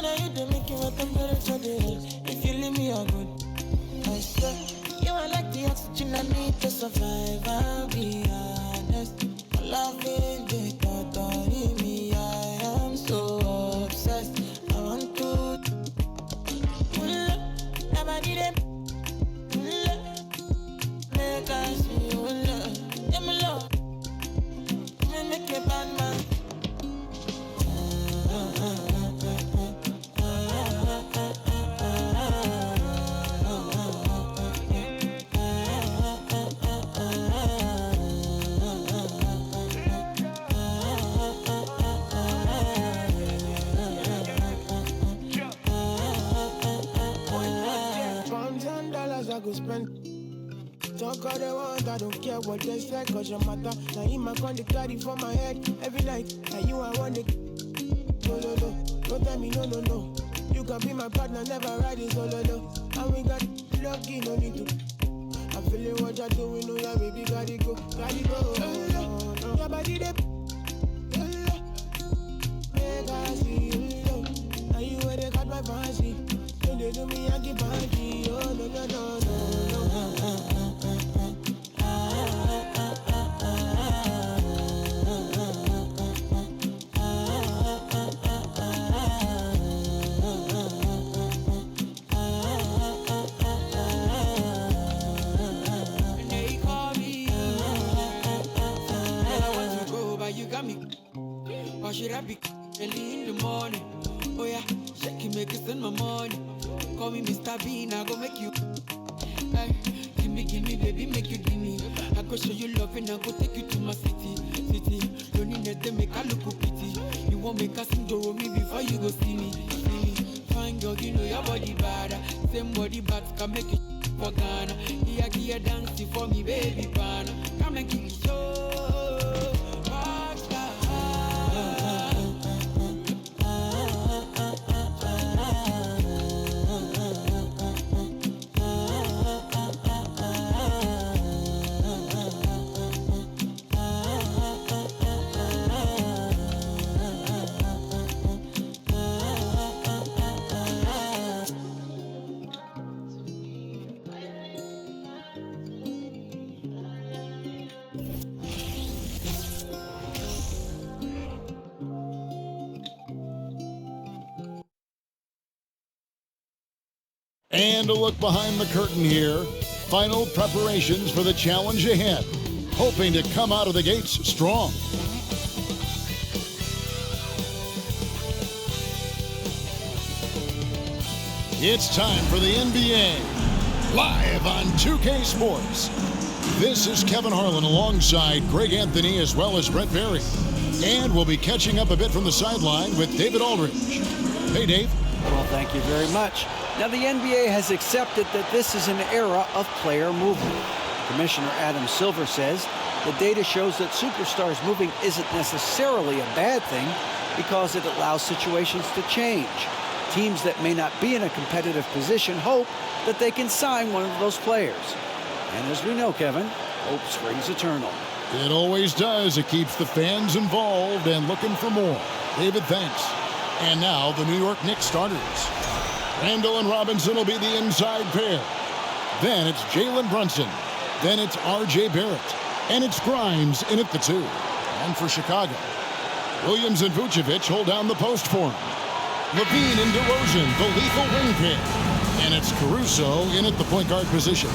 know you don't make it what temperature is. If you leave me a good, I swear. You are like the oxygen I need to survive. I'll be honest. Loving the thought of me, I am so obsessed. I want to never need it. Make us see you love. Yeah, my love. Make me bad man. $1,000 I could spend. Talk all they want, I don't care what they say, cause your matter. Now in my con they carry for my head every night. Now you I want it. No, no, no. Don't tell me no, no, no. You can be my partner, never riding solo, no. And we got lucky, no need to. I'm feeling what you're doing, oh yeah, baby, gotta go, gotta go. Your body, they make I see you, now you where they got my fancy. When they do me, I give party. Oh, no, no, no, no, no. And they call me. Girl, I want to go, but you got me. Why should I be early in the morning? Oh yeah, shake it, make it send my money. Call me Mr. Bean, I go make you. Hey, give me, baby, make you give me. I go show you love and I go take you to my city. Don't need to make a look pity. You won't make a sing to me before you go see me. Fine girl, you know your body bad. Same body bad can make you for Ghana. Here, dancing for me, baby, pana. Come and give me show. And a look behind the curtain here. Final preparations for the challenge ahead. Hoping to come out of the gates strong. It's time for the NBA. Live on 2K Sports. This is Kevin Harlan alongside Greg Anthony as well as Brett Berry. And we'll be catching up a bit from the sideline with David Aldridge. Hey, Dave. Well, thank you very much. Now, the NBA has accepted that this is an era of player movement. Commissioner Adam Silver says the data shows that superstars moving isn't necessarily a bad thing because it allows situations to change. Teams that may not be in a competitive position hope that they can sign one of those players. And as we know, Kevin, hope springs eternal. It always does. It keeps the fans involved and looking for more. David, thanks. And now the New York Knicks starters. Randall and Robinson will be the inside pair. Then it's Jalen Brunson. Then it's R.J. Barrett. And it's Grimes in at the 2. And for Chicago, Williams and Vucevic hold down the post for him. Levine and DeRozan, the lethal wing pair. And it's Caruso in at the point guard position.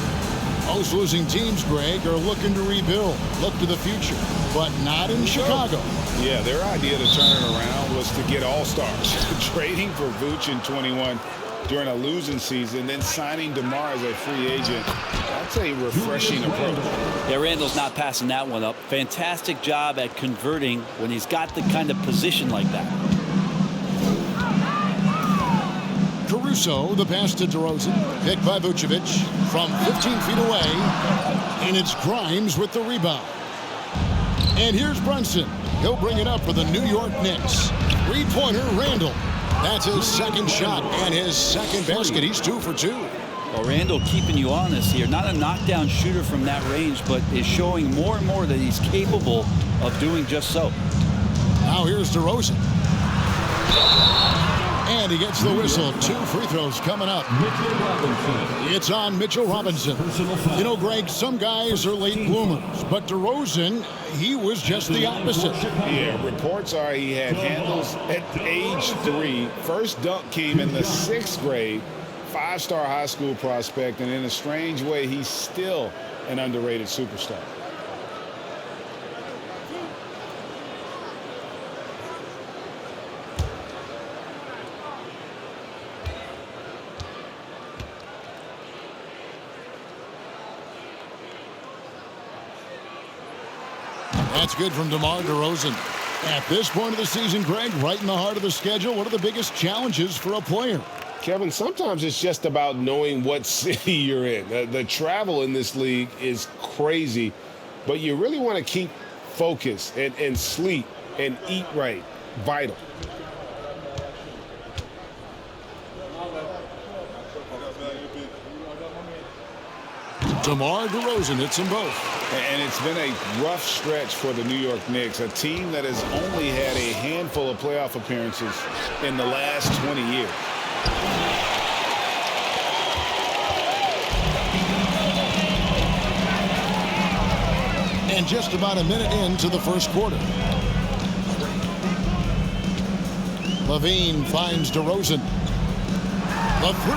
Most losing teams, Greg, are looking to rebuild, look to the future, but not in Chicago. Yeah, their idea to turn it around was to get all-stars. Trading for Vooch in 21 during a losing season, then signing DeMar as a free agent. That's a refreshing approach. Yeah, Randall's not passing that one up. Fantastic job at converting when he's got the kind of position like that. Caruso, the pass to DeRozan, picked by Vucevic from 15 feet away, and it's Grimes with the rebound. And here's Brunson. He'll bring it up for the New York Knicks. Three-pointer, Randall. That's his second shot and his second basket. He's 2 for 2. Well, Randall keeping you honest here. Not a knockdown shooter from that range, but is showing more and more that he's capable of doing just so. Now here's DeRozan. And And he gets the whistle. 2 free throws coming up. It's on Mitchell Robinson. You know, Greg, some guys are late bloomers, but DeRozan, he was just the opposite. Yeah, reports are he had handles at age 3. First dunk came in the 6th grade. 5-star high school prospect, and in a strange way, he's still an underrated superstar. That's good from DeMar DeRozan. At this point of the season, Greg, right in the heart of the schedule, what are the biggest challenges for a player? Kevin, sometimes it's just about knowing what city you're in. The travel in this league is crazy, but you really want to keep focus and sleep and eat right. Vital. DeMar DeRozan hits them both. And it's been a rough stretch for the New York Knicks, a team that has only had a handful of playoff appearances in the last 20 years. And just about a minute into the first quarter. Levine finds DeRozan. The 3.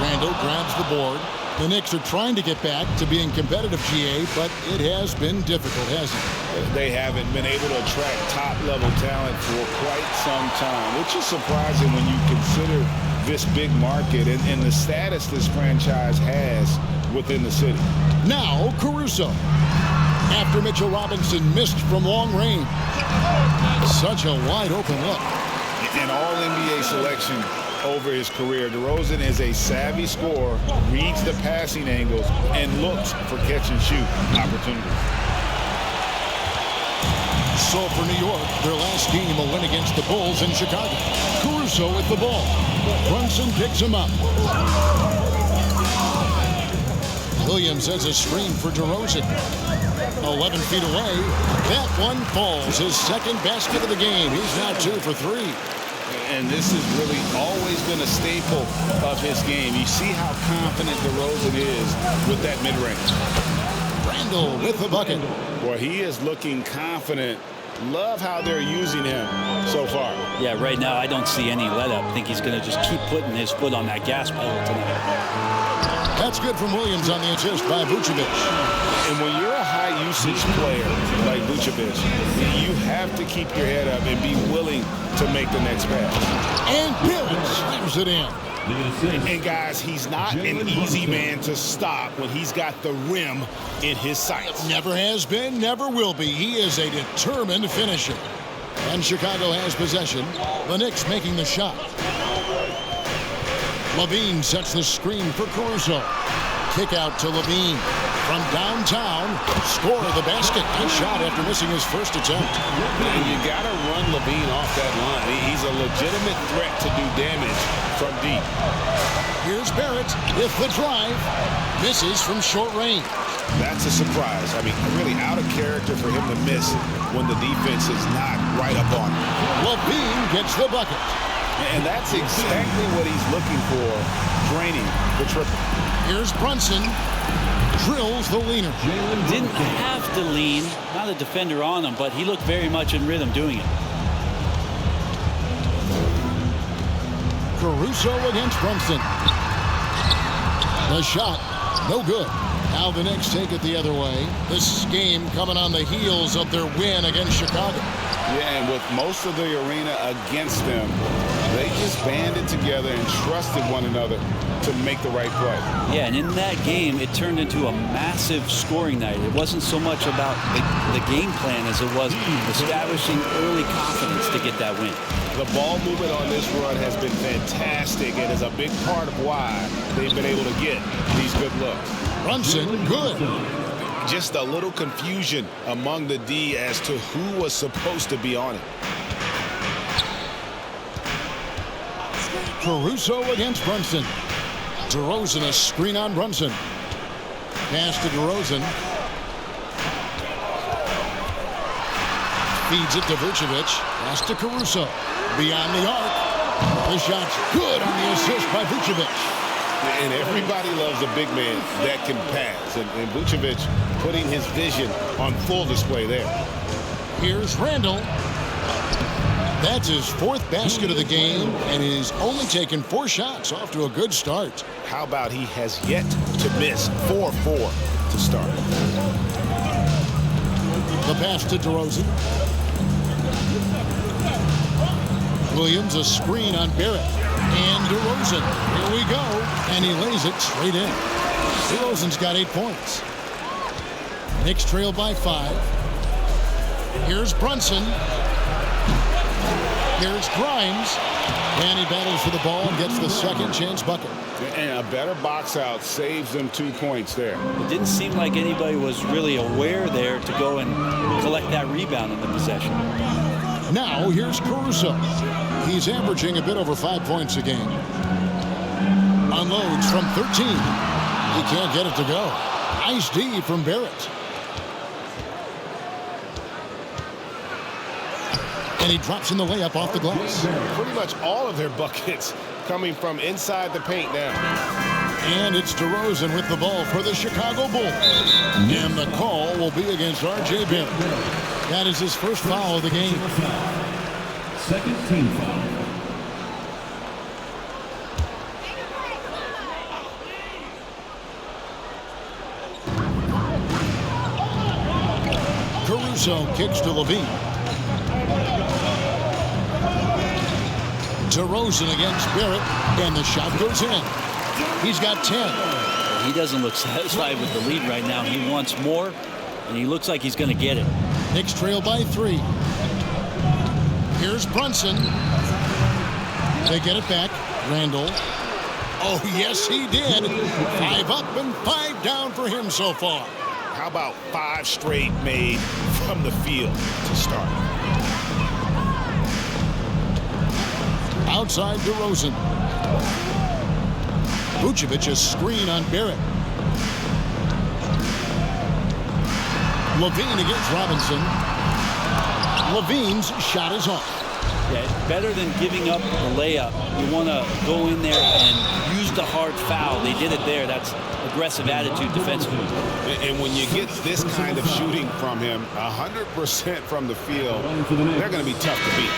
Randall grabs the board. The Knicks are trying to get back to being competitive, GA, but it has been difficult, hasn't it? They haven't been able to attract top-level talent for quite some time, which is surprising when you consider this big market and the status this franchise has within the city. Now, Caruso. After Mitchell Robinson missed from long range. Such a wide-open look. An all-NBA selection over his career. DeRozan is a savvy scorer, reads the passing angles, and looks for catch-and-shoot opportunities. So for New York, their last game will win against the Bulls in Chicago. Caruso with the ball. Brunson picks him up. Williams has a screen for DeRozan. 11 feet away. That one falls. His second basket of the game. He's now 2 for 3. And this has really always been a staple of his game. You see how confident DeRozan is with that mid-range. Randall with the bucket. Well, he is looking confident. Love how they're using him so far. Yeah, right now I don't see any let-up. I think he's going to just keep putting his foot on that gas pedal tonight. That's good from Williams on the assist by Vucevic. And when you're a high-usage player like Vucevic, you have to keep your head up and be willing to make the next pass. And Bill slams it in. And guys, he's not an easy man to stop when he's got the rim in his sights. Never has been, never will be. He is a determined finisher. And Chicago has possession. The Knicks making the shot. Levine sets the screen for Caruso. Kick out to Levine. From downtown, score of the basket. Nice shot after missing his first attempt. And you got to run Levine off that line. He's a legitimate threat to do damage from deep. Here's Barrett with the drive. Misses from short range. That's a surprise. I mean, really out of character for him to miss when the defense is not right up on him. Levine gets the bucket. And that's exactly what he's looking for, draining the triple. Here's Brunson. Drills the leaner. Jalen didn't have to lean, not a defender on him, but he looked very much in rhythm doing it. Caruso against Brunson. The shot, no good. Now the Knicks take it the other way. This game coming on the heels of their win against Chicago. Yeah, and with most of the arena against them, they just banded together and trusted one another to make the right play. Yeah, and in that game, it turned into a massive scoring night. It wasn't so much about the game plan as it was establishing early confidence to get that win. The ball movement on this run has been fantastic and is a big part of why they've been able to get these good looks. Brunson, good. Just a little confusion among the D as to who was supposed to be on it. Caruso against Brunson. DeRozan, a screen on Brunson. Pass to DeRozan. Feeds it to Vucevic. Pass to Caruso. Beyond the arc. The shot's good on the assist by Vucevic. And everybody loves a big man that can pass. And Vucevic putting his vision on full display there. Here's Randall. That's his 4th basket of the game, and he's only taken 4 shots. Off to a good start. How about he has yet to miss 4-4 to start. The pass to DeRozan. Williams, a screen on Barrett. And DeRozan. Here we go. And he lays it straight in. DeRozan's got 8 points. Knicks trail by 5. Here's Brunson. Here's Grimes. And he battles for the ball and gets the second chance bucket. And a better box out saves them 2 points there. It didn't seem like anybody was really aware there to go and collect that rebound in the possession. Now here's Caruso. He's averaging a bit over 5 points a game. Unloads from 13. He can't get it to go. Nice D from Barrett. And he drops in the layup off the glass. Pretty much all of their buckets coming from inside the paint now. And it's DeRozan with the ball for the Chicago Bulls. And the call will be against R.J. Barrett. That is his first foul of the game. Second team foul. Caruso kicks to Levine. DeRozan against Barrett, and the shot goes in. He's got 10. He doesn't look satisfied with the lead right now. He wants more, and he looks like he's going to get it. Knicks trail by 3. Here's Brunson. They get it back. Randall. Oh, yes, he did. 5 up and 5 down for him so far. How about 5 straight made from the field to start? Outside DeRozan. Vucevic, a screen on Barrett. Levine against Robinson. Levine's shot is off. Yeah, better than giving up the layup. You want to go in there and use the hard foul. They did it there. That's aggressive attitude defensively. And when you get this kind of shooting from him, 100% from the field, they're going to be tough to beat.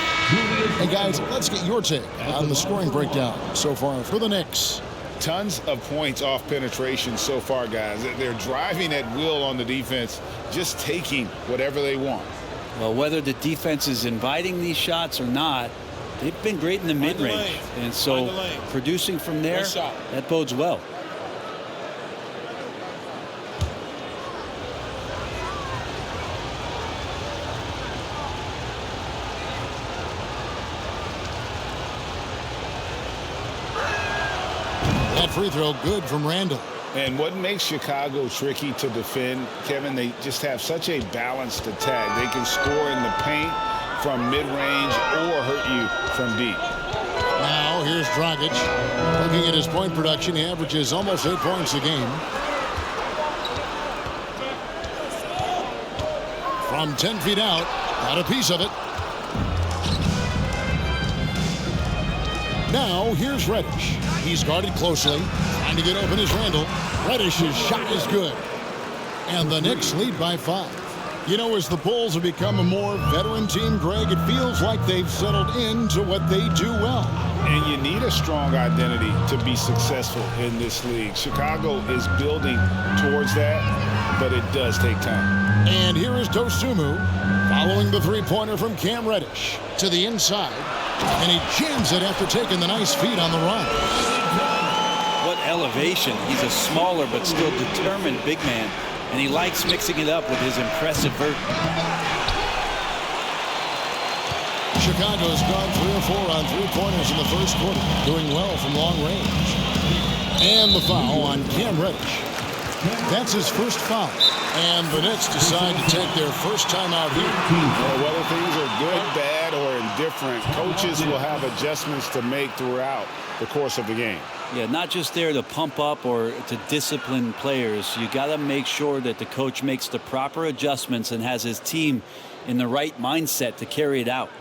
Hey, guys, let's get your take on the scoring breakdown so far for the Knicks. Tons of points off penetration so far, guys. They're driving at will on the defense, just taking whatever they want. Well, whether the defense is inviting these shots or not, they've been great in the mid-range. And so producing from there, that bodes well. That free throw good from Randall. And what makes Chicago tricky to defend, Kevin, they just have such a balanced attack. They can score in the paint from mid-range or hurt you from deep. Now here's Dragic. Looking at his point production, he averages almost 8 points a game. From 10 feet out, got a piece of it. Now here's Reddish. He's guarded closely, trying to get open as Randall. Reddish's shot is good. And the Knicks lead by 5. You know, as the Bulls have become a more veteran team, Greg, it feels like they've settled into what they do well. And you need a strong identity to be successful in this league. Chicago is building towards that, but it does take time. And here is Dosunmu following the three-pointer from Cam Reddish to the inside. And he jams it after taking the nice feed on the run. What elevation. He's a smaller but still determined big man. And he likes mixing it up with his impressive vert. Chicago's gone 3 or 4 on three-pointers in the first quarter, doing well from long range. And the foul on Cam Reddish. That's his first foul. And the Knicks decide to take their first time out here. Well, whether things are good, bad, or indifferent, coaches will have adjustments to make throughout the course of the game. Yeah, not just there to pump up or to discipline players. You got to make sure that the coach makes the proper adjustments and has his team in the right mindset to carry it out.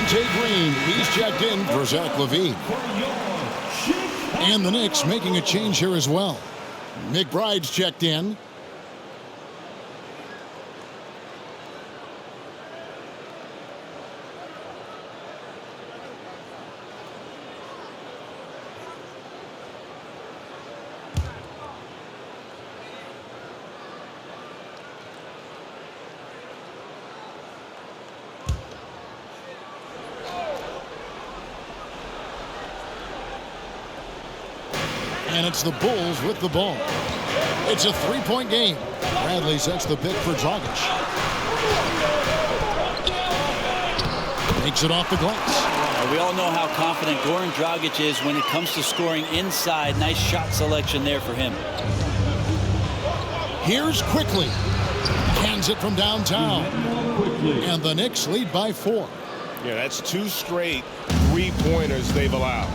Javonte Green, he's checked in for Zach LaVine. And the Knicks making a change here as well. McBride's checked in. And it's the Bulls with the ball. It's a three-point game. Bradley sets the pick for Dragic. Takes it off the glass. We all know how confident Goran Dragic is when it comes to scoring inside. Nice shot selection there for him. Here's Quickly. Hands it from downtown. And the Knicks lead by 4. Yeah, that's 2 straight three-pointers they've allowed.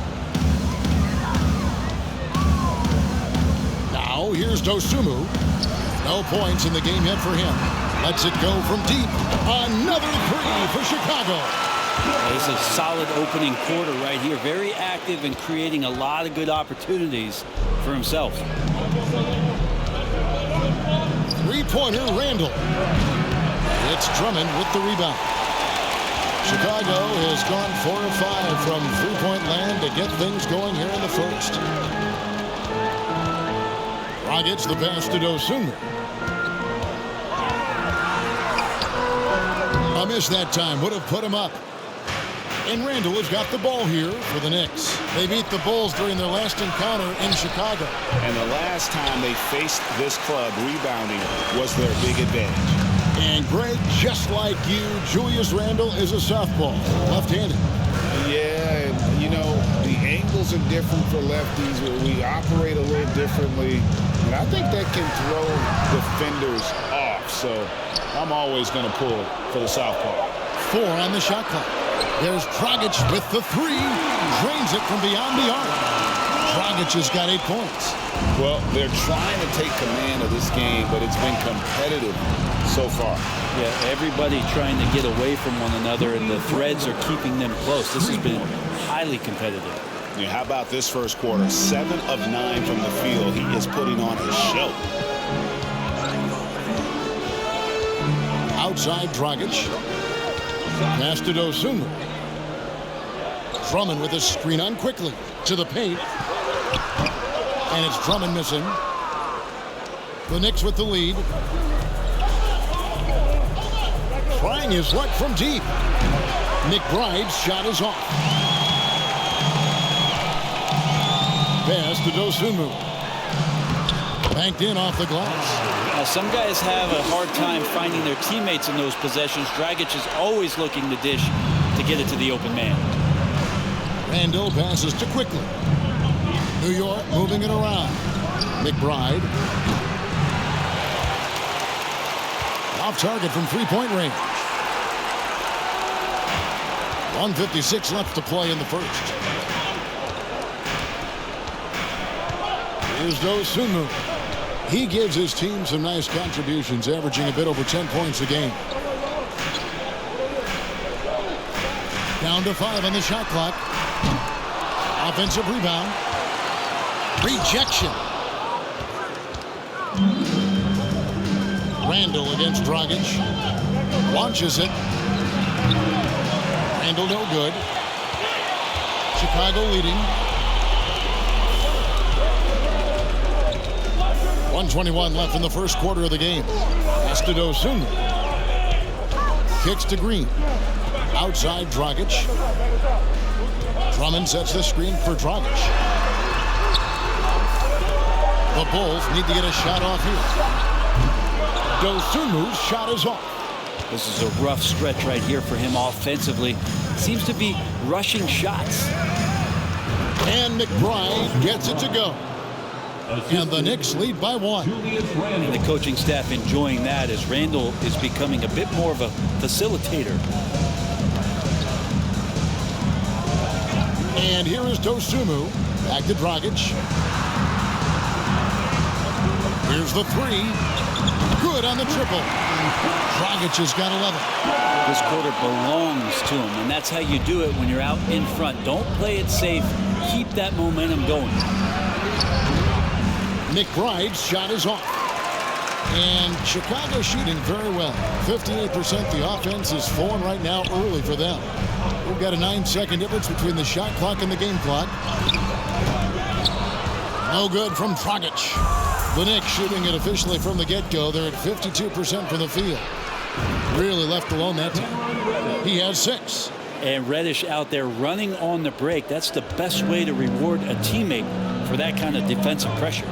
Now here's Dosunmu. No points in the game yet for him. Lets it go from deep. Another 3 for Chicago. It's a solid opening quarter right here. Very active and creating a lot of good opportunities for himself. Three-pointer Randall. It's Drummond with the rebound. Chicago has gone 4 of 5 from three-point land to get things going here in the first. Dragic the pass to Dosunmu. A miss that time would have put him up. And Randall has got the ball here for the Knicks. They beat the Bulls during their last encounter in Chicago. And the last time they faced this club, rebounding was their big advantage. And Greg, just like you, Julius Randle is a southpaw, left-handed. Yeah, and you know, the angles are different for lefties. We operate a little differently. And I think that can throw defenders off. So I'm always going to pull for the southpaw. 4 on the shot clock. There's Dragic with the 3. Drains it from beyond the arc. Dragic has got 8 points. Well, they're trying to take command of this game, but it's been competitive so far. Yeah, everybody trying to get away from one another, and the threads are keeping them close. This has been highly competitive. Yeah, how about this first quarter? 7 of 9 from the field. He is putting on a show. Outside Dragic. Pass to Dosunmu. Drummond with a screen on Quickly to the paint. And it's Drummond missing. The Knicks with the lead. Trying his luck from deep. McBride's shot is off. Pass to Dosunmu. Banked in off the glass. Now, some guys have a hard time finding their teammates in those possessions. Dragic is always looking to dish to get it to the open man. Randall passes to Quickly. New York moving it around. McBride. Off target from three-point range. 1:56 left to play in the first. Here's Dosunmu. He gives his team some nice contributions, averaging a bit over 10 points a game. Down to 5 on the shot clock. Offensive rebound. Rejection. Randall against Dragic. Launches it. Randall no good. Chicago leading. 1:21 left in the first quarter of the game. Pass to Dosunmu. Kicks to Green. Outside Dragic. Drummond sets the screen for Dragic. The Bulls need to get a shot off here. Dosunmu's shot is off. This is a rough stretch right here for him offensively. Seems to be rushing shots. And McBride gets it to go. And the Knicks lead by 1. And the coaching staff enjoying that as Randall is becoming a bit more of a facilitator. And here is Dosunmu. Back to Dragic. Here's the three. Good on the triple. Dragic has got 11. This quarter belongs to him, and that's how you do it when you're out in front. Don't play it safe. Keep that momentum going. McBride's shot is off. And Chicago shooting very well. 58%. The offense is flowing right now early for them. We've got a 9-second difference between the shot clock and the game clock. No good from Dragic. The Knicks shooting it officially from the get-go. They're at 52% from the field. Really left alone that time. He has 6. And Reddish out there running on the break. That's the best way to reward a teammate for that kind of defensive pressure.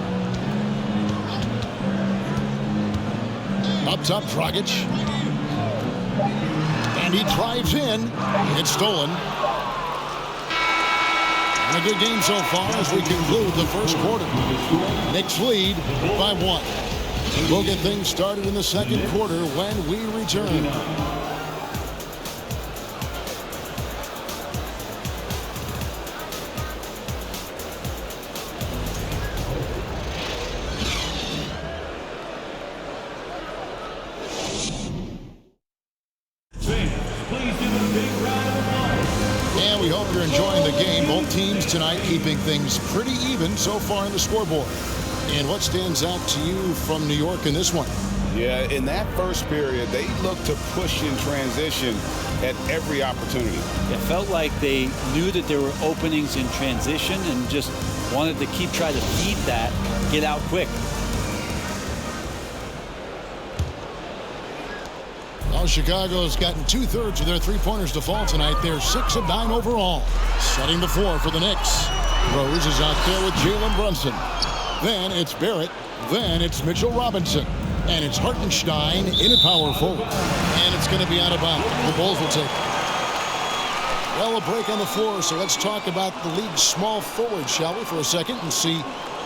Up top, Dragic. And he drives in. It's stolen. And a good game so far as we conclude the first quarter. Knicks lead by 1. We'll get things started in the second quarter when we return. And we hope you're enjoying the game. Both teams tonight keeping things pretty even so far in the scoreboard. And what stands out to you from New York in this one? Yeah, in that first period, they looked to push in transition at every opportunity. It felt like they knew that there were openings in transition and just wanted to keep trying to feed that, get out quick. Well, Chicago's gotten 2/3 of their three-pointers to fall tonight. They're 6 of 9 overall. Setting the floor for the Knicks. Rose is out there with Jalen Brunson. Then it's Barrett. Then it's Mitchell Robinson. And it's Hartenstein in at power forward. And it's going to be out of bounds. The Bulls will take it. Well, a break on the floor, so let's talk about the league's small forwards, shall we, for a second, and see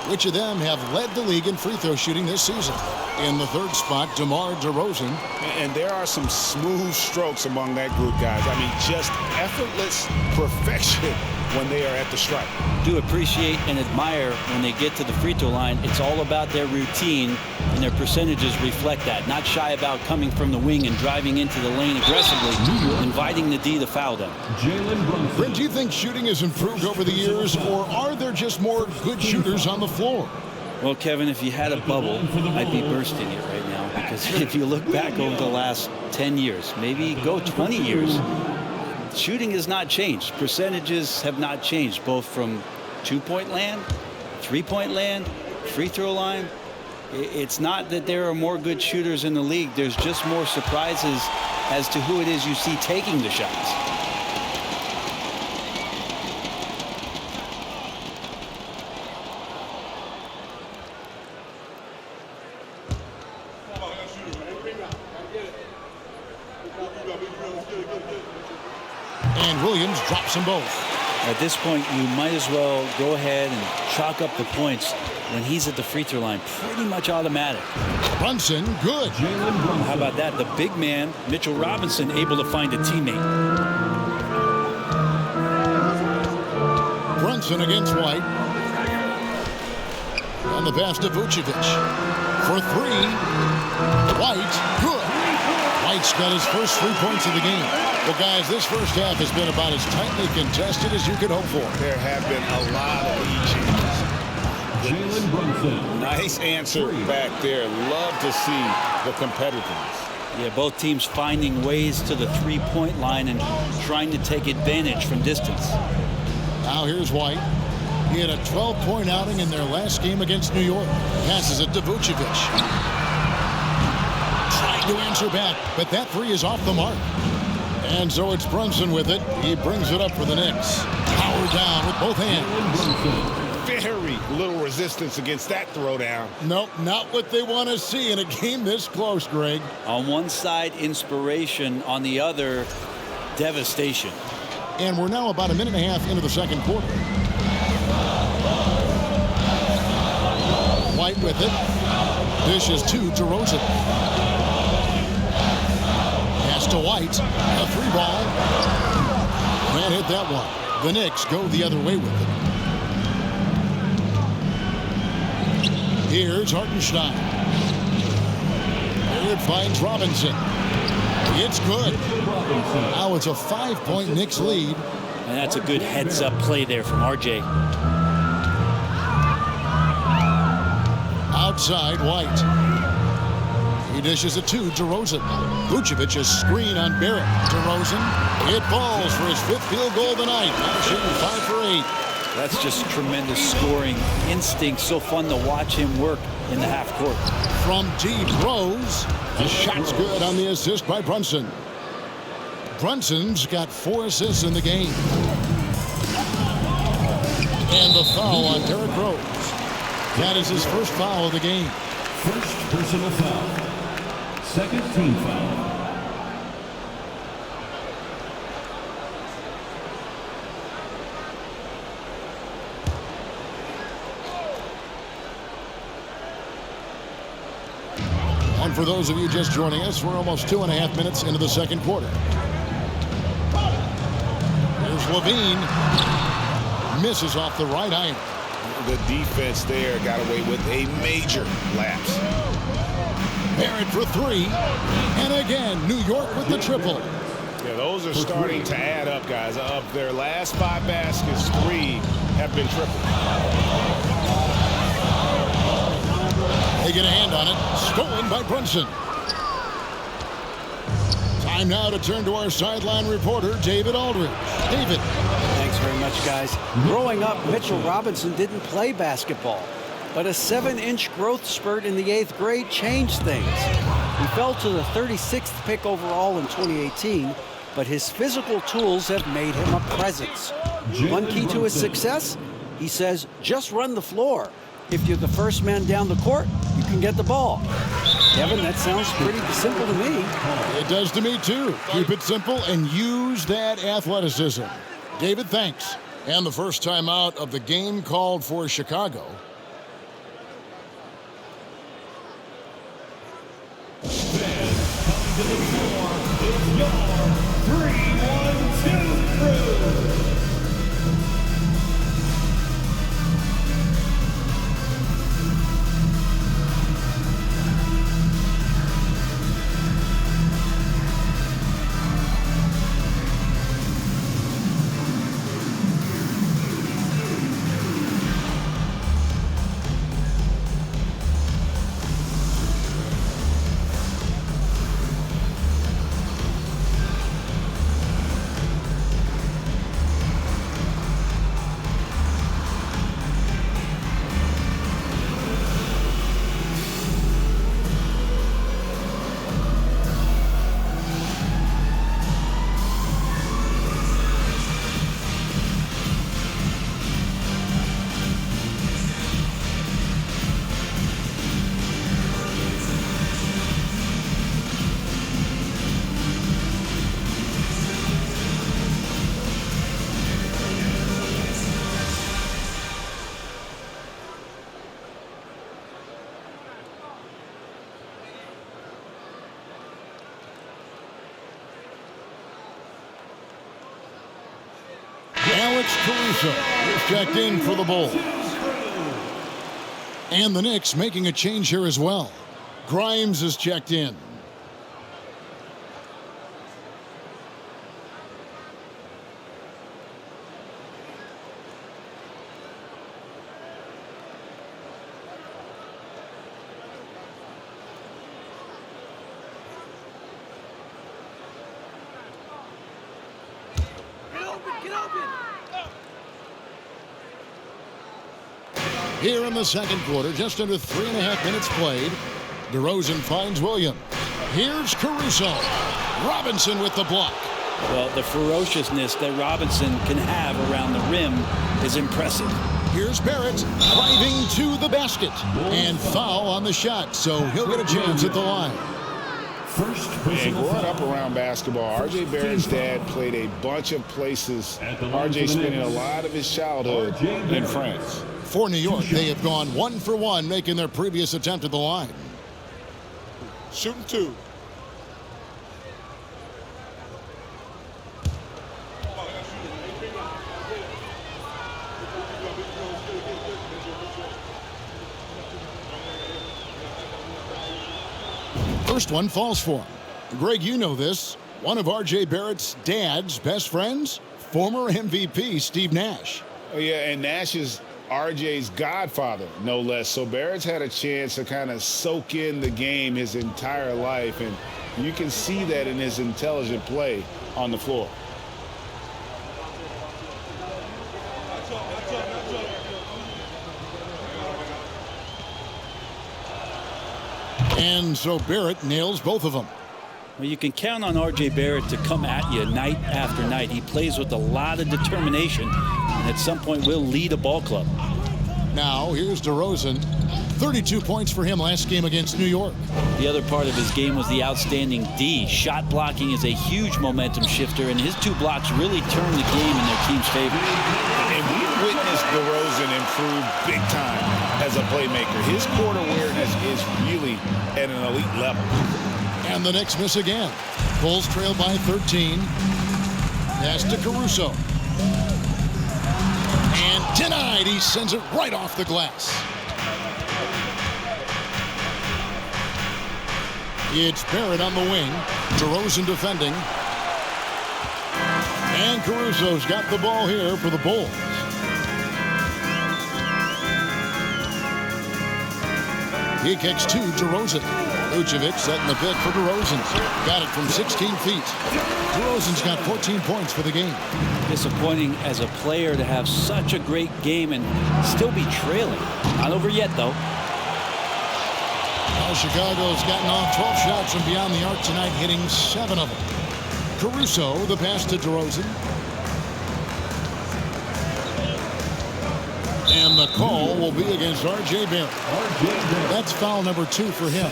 which of them have led the league in free throw shooting this season. In the third spot, DeMar DeRozan. And there are some smooth strokes among that group, guys. I mean, just effortless perfection when they are at the stripe. Do appreciate and admire when they get to the free throw line. It's all about their routine, and their percentages reflect that. Not shy about coming from the wing and driving into the lane aggressively, inviting the D to foul them. Jalen Brunson. Brent, do you think shooting has improved over the years, or are there just more good shooters on the floor? Well, Kevin, if you had a bubble, I'd be bursting it right now, because if you look back over the last 10 years, maybe go 20 years, shooting has not changed. Percentages have not changed, both from two-point land, three-point land, free throw line. It's not that there are more good shooters in the league. There's just more surprises as to who it is you see taking the shots. And Williams drops them both. At this point, you might as well go ahead and chalk up the points when he's at the free throw line. Pretty much automatic. Brunson, good. How about that? The big man, Mitchell Robinson, able to find a teammate. Brunson against White. On the pass to Vucevic. For 3. White, good. White's got his first 3 points of the game. Well, guys, this first half has been about as tightly contested as you could hope for. There have been a lot of lead changes. Jalen Brunson. Nice answer back there. Love to see the competitiveness. Yeah, both teams finding ways to the three-point line and trying to take advantage from distance. Now here's White. He had a 12-point outing in their last game against New York. Passes it to Vucevic. Trying to answer back, but that 3 is off the mark. And so it's Brunson with it. He brings it up for the Knicks. Power down with both hands. Very little resistance against that throwdown. Nope, not what they want to see in a game this close, Greg. On one side, inspiration. On the other, devastation. And we're now about a minute and a half into the second quarter. White with it. Dishes to DeRozan. Pass to White. A 3-ball. Can't hit that one. The Knicks go the other way with it. Here's Hartenstein. Here it finds Robinson. It's good. Now it's a 5-point Knicks lead. And that's a good heads-up play there from RJ. Outside, White. He dishes it to DeRozan. Vucevic a screen on Barrett. DeRozan. It falls for his 5th field goal of the night. Now shooting 5 for 8. That's just tremendous scoring instinct. So fun to watch him work in the half court. From deep, Rose. The shot's good on the assist by Brunson. Brunson's got 4 assists in the game. And the foul on Derrick Rose. That is his first foul of the game. First personal foul. Second team foul. And for those of you just joining us, we're almost 2.5 minutes into the second quarter. Here's Levine. Misses off the right iron. The defense there got away with a major lapse. Barrett for 3. And again, New York with the triple. Yeah, those are starting to add up, guys. Of their last 5 baskets, 3 have been triple. They get a hand on it. Stolen by Brunson. Time now to turn to our sideline reporter, David Aldridge. David. Thanks very much, guys. Growing up, Mitchell Robinson didn't play basketball, but a 7-inch growth spurt in the 8th grade changed things. He fell to the 36th pick overall in 2018, but his physical tools have made him a presence. One key to his success, he says, just run the floor. If you're the first man down the court, you can get the ball. Kevin, that sounds pretty simple to me. It does to me, too. Keep it simple and use that athleticism. David, thanks. And the first time out of the game called for Chicago. Then coming to the floor is your 3-1-2 crew. Caruso is checked in for the Bulls. And the Knicks making a change here as well. Grimes is checked in. Here in the second quarter, just under 3.5 minutes played. DeRozan finds Williams. Here's Caruso. Robinson with the block. Well, the ferociousness that Robinson can have around the rim is impressive. Here's Barrett driving to the basket. And foul on the shot, so he'll get a chance at the line. First And personal growing foul. up around basketball, R.J. Barrett's dad played a bunch of places. R.J. spending a lot of his childhood in France. For New York, they have gone 1 for 1, making their previous attempt at the line. Shooting 2. First one falls for him. Greg, you know this. One of R.J. Barrett's dad's best friends, former MVP Steve Nash. Oh, yeah, and Nash is RJ's godfather, no less. So Barrett's had a chance to kind of soak in the game his entire life, and you can see that in his intelligent play on the floor. And so Barrett nails both of them. Well, you can count on R.J. Barrett to come at you night after night. He plays with a lot of determination, and at some point will lead a ball club. Now, here's DeRozan. 32 points for him last game against New York. The other part of his game was the outstanding D. Shot blocking is a huge momentum shifter, and his 2 blocks really turned the game in their team's favor. And we've witnessed DeRozan improve big time as a playmaker. His court awareness is really at an elite level. And the Knicks miss again. Bulls trail by 13. Pass to Caruso. And denied. He sends it right off the glass. It's Barrett on the wing. DeRozan defending. And Caruso's got the ball here for the Bulls. He kicks to DeRozan. Vucevic setting the pick for DeRozan. Got it from 16 feet. DeRozan's got 14 points for the game. Disappointing as a player to have such a great game and still be trailing. Not over yet, though. Well, Chicago's gotten off 12 shots from beyond the arc tonight, hitting 7 of them. Caruso, the pass to DeRozan. And the call will be against R.J. Barrett. That's foul number 2 for him.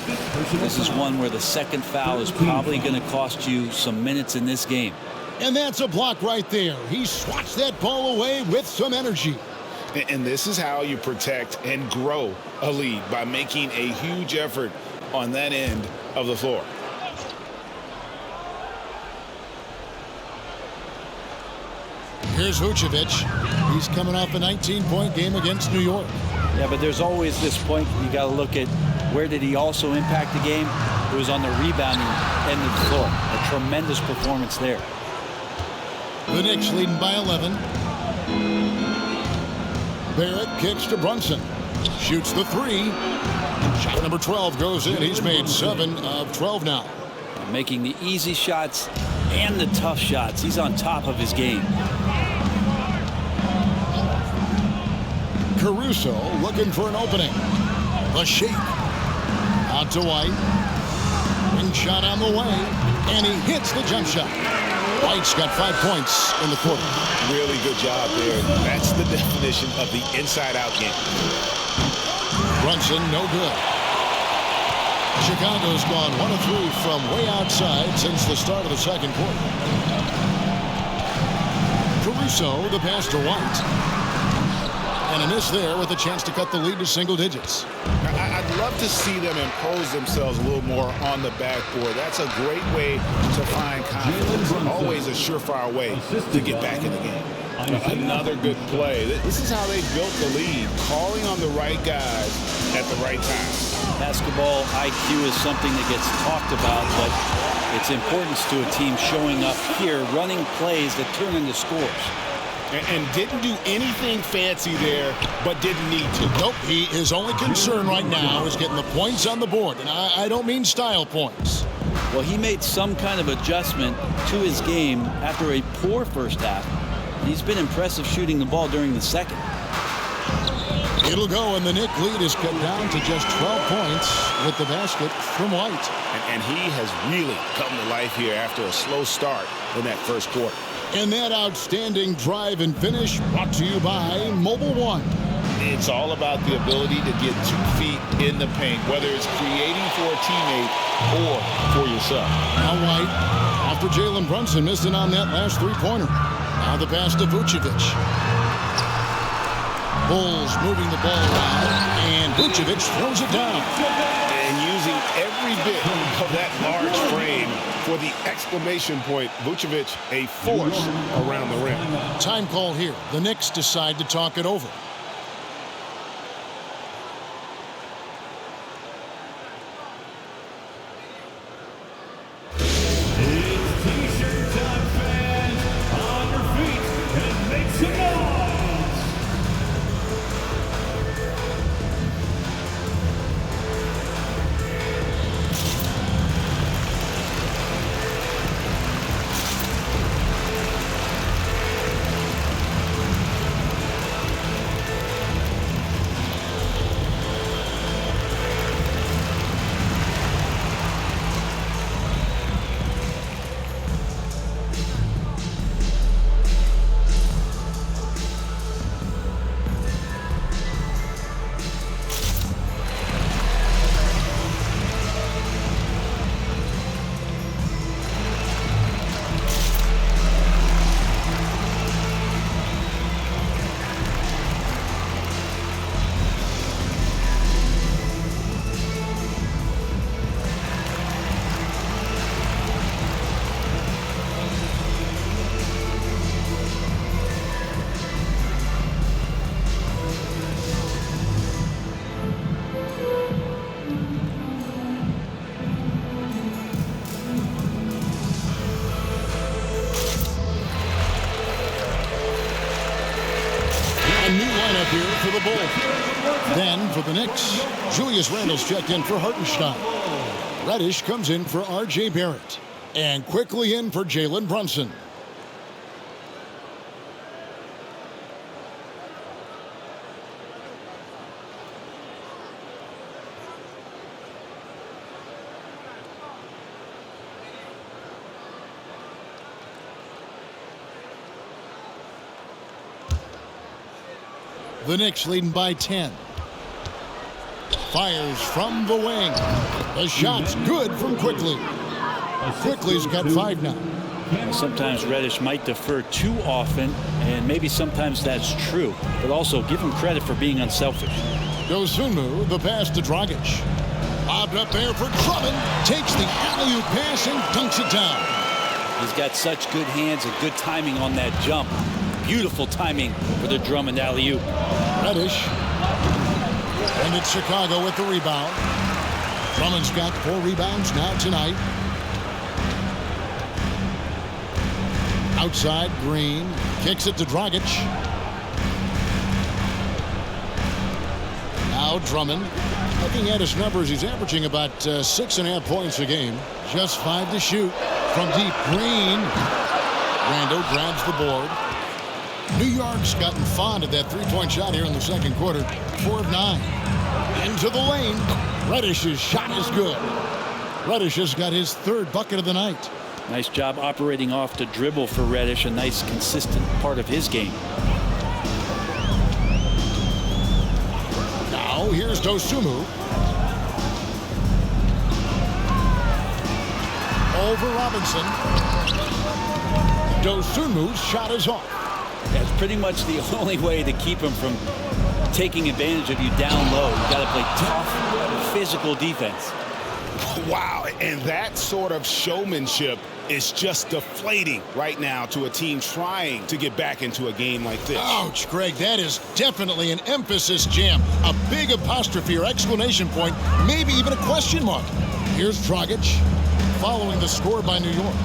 This is one where the second foul is probably going to cost you some minutes in this game. And that's a block right there. He swats that ball away with some energy. And this is how you protect and grow a lead, by making a huge effort on that end of the floor. Here's Vucevic. He's coming off a 19-point game against New York. Yeah, but there's always this point you got to look at, where did he also impact the game? It was on the rebounding end of the floor. A tremendous performance there. The Knicks leading by 11. Barrett kicks to Brunson. Shoots the 3. Shot number 12 goes in. He's made 7 of 12 now. Making the easy shots and the tough shots. He's on top of his game. Caruso looking for an opening. The shake. Out to White. Ring shot on the way. And he hits the jump shot. White's got 5 points in the quarter. Really good job there. That's the definition of the inside-out game. Brunson, no good. Chicago's gone 1 of 3 from way outside since the start of the second quarter. Caruso, the pass to White. And a miss there with a chance to cut the lead to single digits. I'd love to see them impose themselves a little more on the backboard. That's a great way to find confidence. Always a surefire way to get back in the game. Another good play. This is how they built the lead, calling on the right guys at the right time. Basketball IQ is something that gets talked about, but its importance to a team showing up here, running plays that turn into scores. And didn't do anything fancy there, but didn't need to. Nope, his only concern right now is getting the points on the board. And I don't mean style points. Well, he made some kind of adjustment to his game after a poor first half. He's been impressive shooting the ball during the second. It'll go, and the Knicks lead is cut down to just 12 points with the basket from White. And he has really come to life here after a slow start in that first quarter. And that outstanding drive and finish brought to you by Mobile One. It's all about the ability to get 2 feet in the paint, whether it's creating for a teammate or for yourself. Now White, after Jalen Brunson missed it on that last 3-pointer. Now the pass to Vucevic. Bulls moving the ball around, and Vucevic throws it down. And using every bit of that large frame for the exclamation point. Vucevic, a force around the rim. Time call here. The Knicks decide to talk it over. the Bulls. Then for the Knicks, Julius Randle's checked in for Hartenstein. Reddish comes in for R.J. Barrett. And quickly in for Jalen Brunson. The Knicks leading by 10. Fires from the wing. The shot's good from Quickly. Quickly's got 5 now. Sometimes Reddish might defer too often, and maybe sometimes that's true. But also give him credit for being unselfish. Dosunmu, the pass to Dragic. Lobbed up there for Drummond. Takes the alley-oop pass and dunks it down. He's got such good hands and good timing on that jump. Beautiful timing for the Drummond alley-oop. Reddish. And it's Chicago with the rebound. Drummond's got 4 rebounds now tonight. Outside, Green. Kicks it to Dragic. Now Drummond. Looking at his numbers, he's averaging about 6.5 points a game. Just 5 to shoot. From deep, Green. Randle grabs the board. New York's gotten fond of that three-point shot here in the second quarter. 4 of 9. Into the lane. Reddish's shot is good. Reddish has got his 3rd bucket of the night. Nice job operating off the dribble for Reddish. A nice, consistent part of his game. Now here's Dosunmu. Over Robinson. Dosunmu's shot is off. That's pretty much the only way to keep him from taking advantage of you down low. You've got to play tough, physical defense. Wow, and that sort of showmanship is just deflating right now to a team trying to get back into a game like this. Ouch, Greg, that is definitely an emphasis jam. A big apostrophe or exclamation point, maybe even a question mark. Here's Dragic following the score by New York.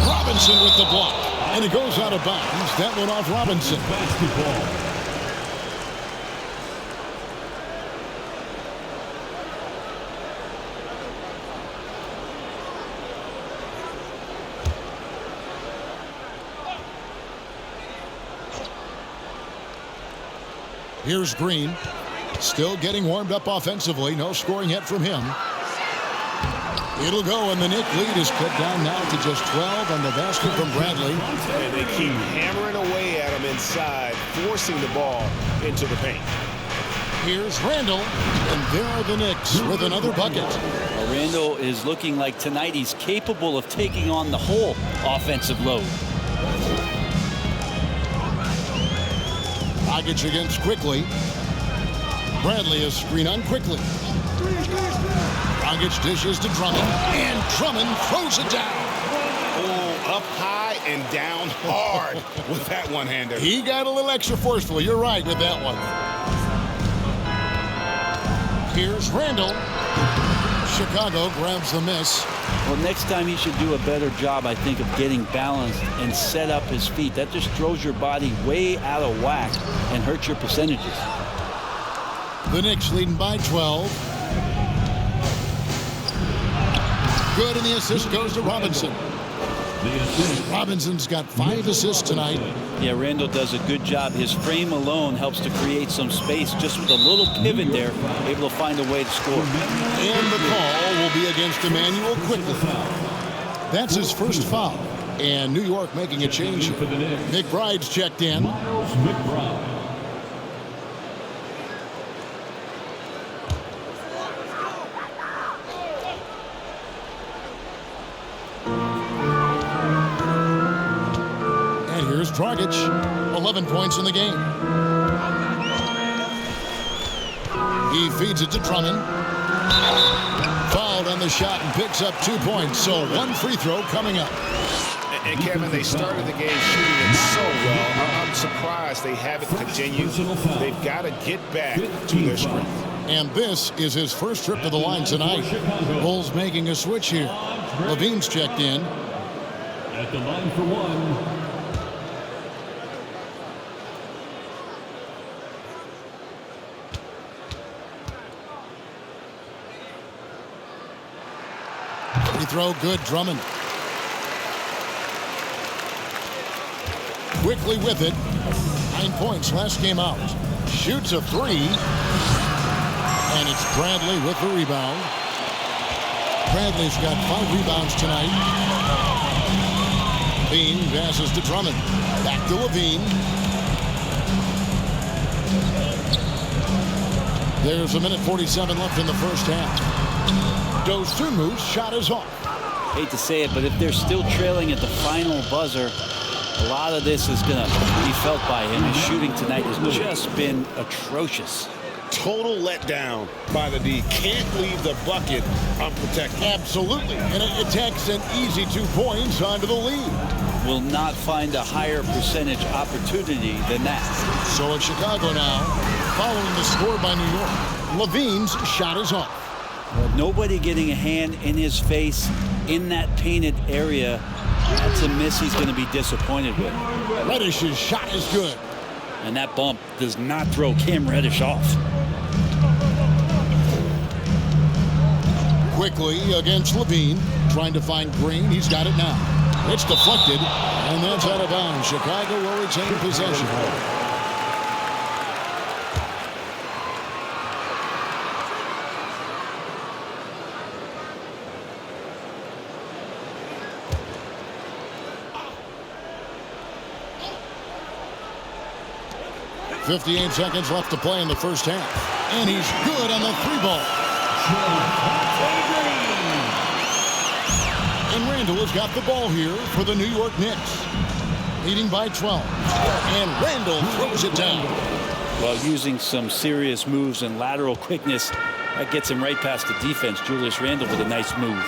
Robinson with the block, and it goes out of bounds. That one off Robinson. Basketball. Here's Green, still getting warmed up offensively. No scoring yet from him. It'll go, and the Knicks lead is cut down now to just 12 on the basket from Bradley. And they keep hammering away at him inside, forcing the ball into the paint. Here's Randle, and there are the Knicks with another bucket. Well, Randle is looking like tonight he's capable of taking on the whole offensive load. Dragic against Quickly. Bradley is screen on Quickly. Dragic dishes to Drummond, and Drummond throws it down. Oh, up high and down hard with that one-hander. He got a little extra forceful. You're right with that one. Here's Randle. Chicago grabs the miss. Well, next time he should do a better job, I think, of getting balanced and set up his feet. That just throws your body way out of whack and hurts your percentages. The Knicks leading by 12. Good, and the assist goes to Robinson. Robinson's got 5 assists tonight. Yeah, Randle does a good job. His frame alone helps to create some space. Just with a little pivot there, able to find a way to score. And the call will be against Emmanuel Quickly. That's his first foul. And New York making a change. McBride's checked in. Here's Dragic, 11 points in the game. He feeds it to Drummond. Fouled on the shot and picks up 2 points. So 1 free throw coming up. And Kevin, they started the game shooting it so well. I'm surprised they haven't continued. They've got to get back to their strength. And this is his first trip to the line tonight. Bulls making a switch here. Levine's checked in. At the line for one, Free throw, good. Drummond. Quickly with it. 9 points last game out. Shoots a three. And it's Bradley with the rebound. Bradley's got 5 rebounds tonight. Levine passes to Drummond. Back to Levine. There's 1:47 left in the first half. Dosunmu's shot is off. Hate to say it, but if they're still trailing at the final buzzer, a lot of this is going to be felt by him. His shooting tonight has just been atrocious. Total letdown by the D. Can't leave the bucket unprotected. Absolutely. And it takes an easy 2 points onto the lead. Will not find a higher percentage opportunity than that. So it's Chicago now, following the score by New York. Levine's shot is off. Nobody getting a hand in his face in that painted area. That's a miss he's going to be disappointed with. Reddish's shot is good. And that bump does not throw Cam Reddish off. Quickly against Levine, trying to find Green. He's got it now. It's deflected, and that's out of bounds. Chicago will retain possession. .58 seconds left to play in the first half. And he's good on the 3-ball. And Randall has got the ball here for the New York Knicks. Leading by 12. And Randall throws it down. Well, using some serious moves and lateral quickness, that gets him right past the defense. Julius Randle with a nice move.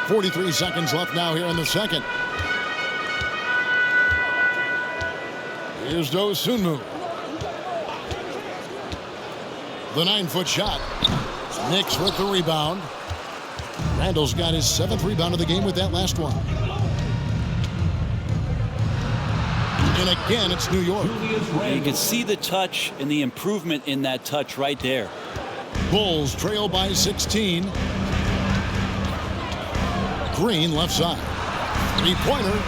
.43 seconds left now here in the second. Here's Dosunmu. The 9-foot shot. Knicks with the rebound. Randall's got his 7th rebound of the game with that last one. And again, it's New York. And you can see the touch and the improvement in that touch right there. Bulls trail by 16. Green left side. 3-pointer.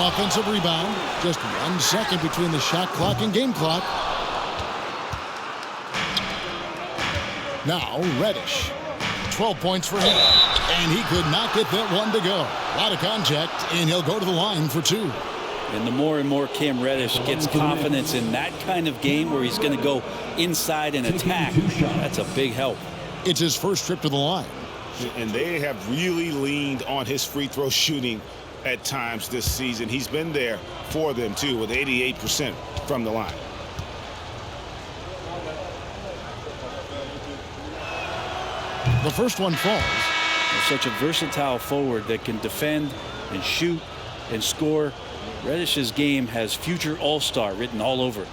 Offensive rebound. Just 1 second between the shot clock and game clock. Now Reddish. 12 points for him. And he could not get that one to go. A lot of contact, and he'll go to the line for 2. And the more and more Cam Reddish gets confidence in that kind of game where he's going to go inside and attack, that's a big help. It's his first trip to the line. And they have really leaned on his free throw shooting at times this season. He's been there for them, too, with 88% from the line. The first one falls. Such a versatile forward that can defend and shoot and score. Reddish's game has future all-star written all over it.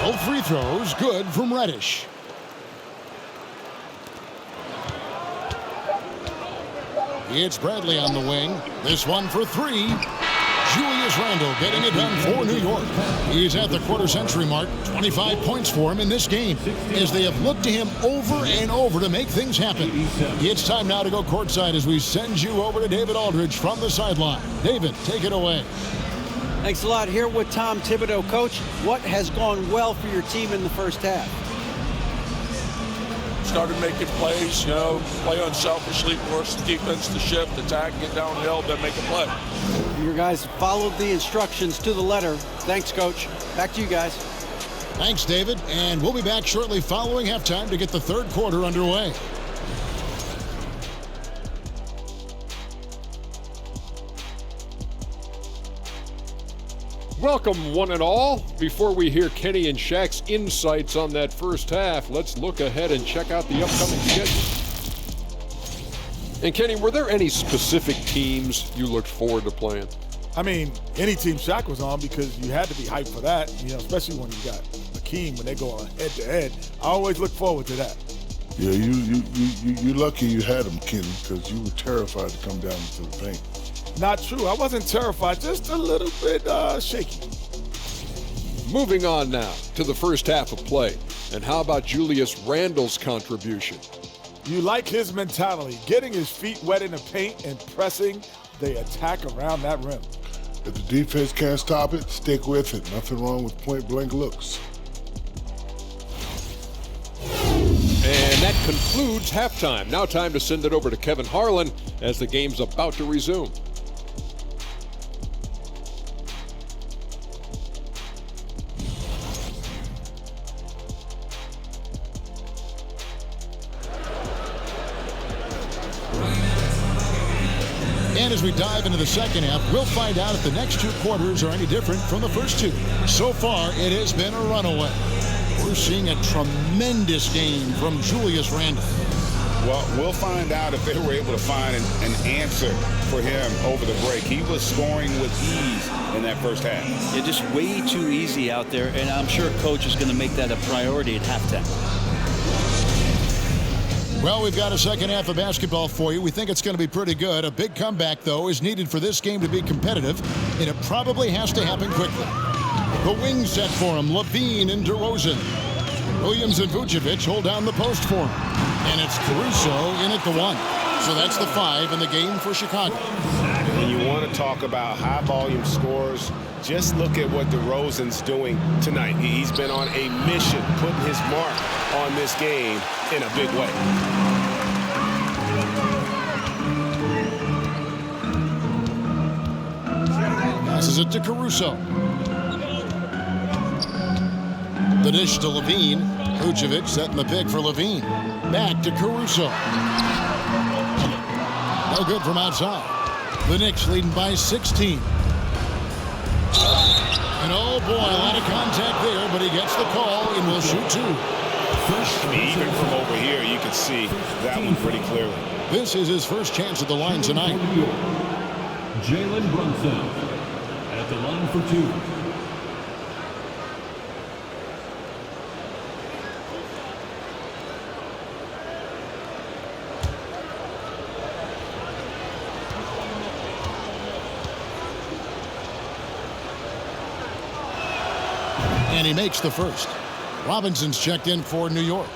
Both free throws good from Reddish. It's Bradley on the wing. This one for 3. Julius Randle getting it done for New York. He's at the quarter-century mark. 25 points for him in this game as they have looked to him over and over to make things happen. It's time now to go courtside as we send you over to David Aldridge from the sideline. David, take it away. Thanks a lot. Here with Tom Thibodeau. Coach, what has gone well for your team in the first half? Started making plays, play unselfishly, force the defense to shift, attack, get downhill, then make a play. Your guys followed the instructions to the letter. Thanks, Coach. Back to you guys. Thanks, David. And we'll be back shortly following halftime to get the third quarter underway. Welcome, one and all. Before we hear Kenny and Shaq's insights on that first half, let's look ahead and check out the upcoming schedule. And Kenny, were there any specific teams you looked forward to playing? I mean, any team Shaq was on, because you had to be hyped for that, especially when you got Hakeem when they go head-to-head. I always look forward to that. Yeah, you lucky you had him, Kenny, because you were terrified to come down into the paint. Not true. I wasn't terrified, just a little bit shaky. Moving on now to the first half of play. And how about Julius Randle's contribution? You like his mentality, getting his feet wet in the paint and pressing the attack around that rim. If the defense can't stop it, stick with it. Nothing wrong with point-blank looks. And that concludes halftime. Now time to send it over to Kevin Harlan as the game's about to resume. And as we dive into the second half, we'll find out if the next two quarters are any different from the first two. So far, it has been a runaway. We're seeing a tremendous game from Julius Randle. Well, we'll find out if they were able to find an answer for him over the break. He was scoring with ease in that first half. Yeah, just way too easy out there, and I'm sure coach is going to make that a priority at halftime. Well, we've got a second half of basketball for you. We think it's going to be pretty good. A big comeback, though, is needed for this game to be competitive, and it probably has to happen quickly. The wing set for him, Levine and DeRozan. Williams and Vucevic hold down the post for him. And it's Caruso in at the 1. So that's the 5 in the game for Chicago. And you want to talk about high-volume scores, just look at what DeRozan's doing tonight. He's been on a mission, putting his mark on this game in a big way. Passes it to Caruso. The dish to Levine. Vucevic setting the pick for Levine. Back to Caruso. No good from outside. The Knicks leading by 16. And oh boy, a lot of contact there, but he gets the call and will shoot 2. Even from over here, you can see that one pretty clearly. This is his first chance at the line tonight. Jalen Brunson at the line for 2. And he makes the first. Robinson's checked in for New York.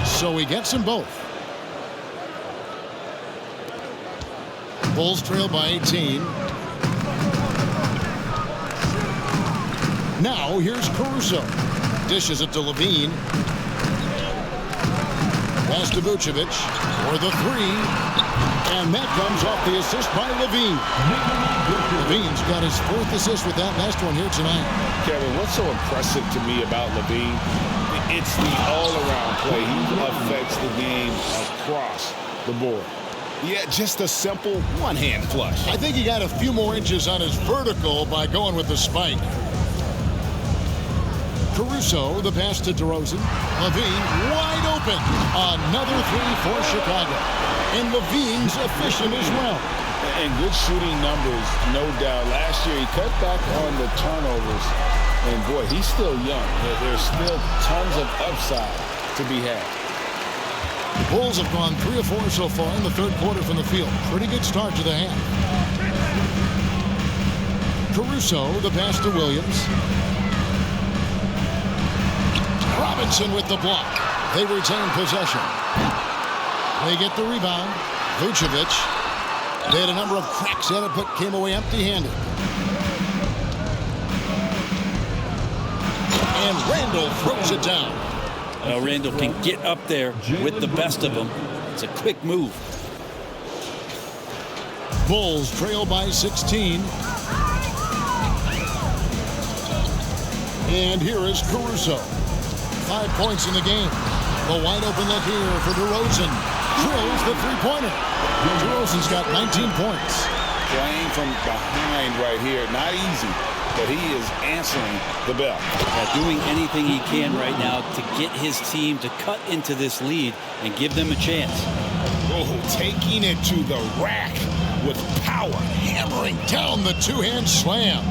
So he gets them both. Bulls trail by 18. Now here's Caruso. Dishes it to Levine. Pass to Vucevic for the 3. And that comes off the assist by Levine. Levine's got his 4th assist with that last one here tonight. Kevin, what's so impressive to me about Levine? It's the all-around play. He affects the game across the board. Yeah, just a simple one-hand flush. I think he got a few more inches on his vertical by going with the spike. Caruso, the pass to DeRozan. Levine wide open. Another 3 for Chicago. And Levine's efficient as well. And good shooting numbers, no doubt. Last year, he cut back on the turnovers. And, boy, he's still young. There's still tons of upside to be had. The Bulls have gone 3 of 4 so far in the third quarter from the field. Pretty good start to the half. Caruso, the pass to Williams. Robinson with the block. They retain possession. They get the rebound. Vucevic. They had a number of cracks at it, but came away empty-handed. And Randle throws it down. Randle can get up there with the best of them. It's a quick move. Bulls trail by 16. And here is Caruso. 5 points in the game. The wide open look here for DeRozan. Drills the three-pointer. DeRozan's got 19 points. Playing from behind right here. Not easy, but he is answering the bell. Doing anything he can right now to get his team to cut into this lead and give them a chance. Oh, taking it to the rack with power. Hammering down the two-hand slam.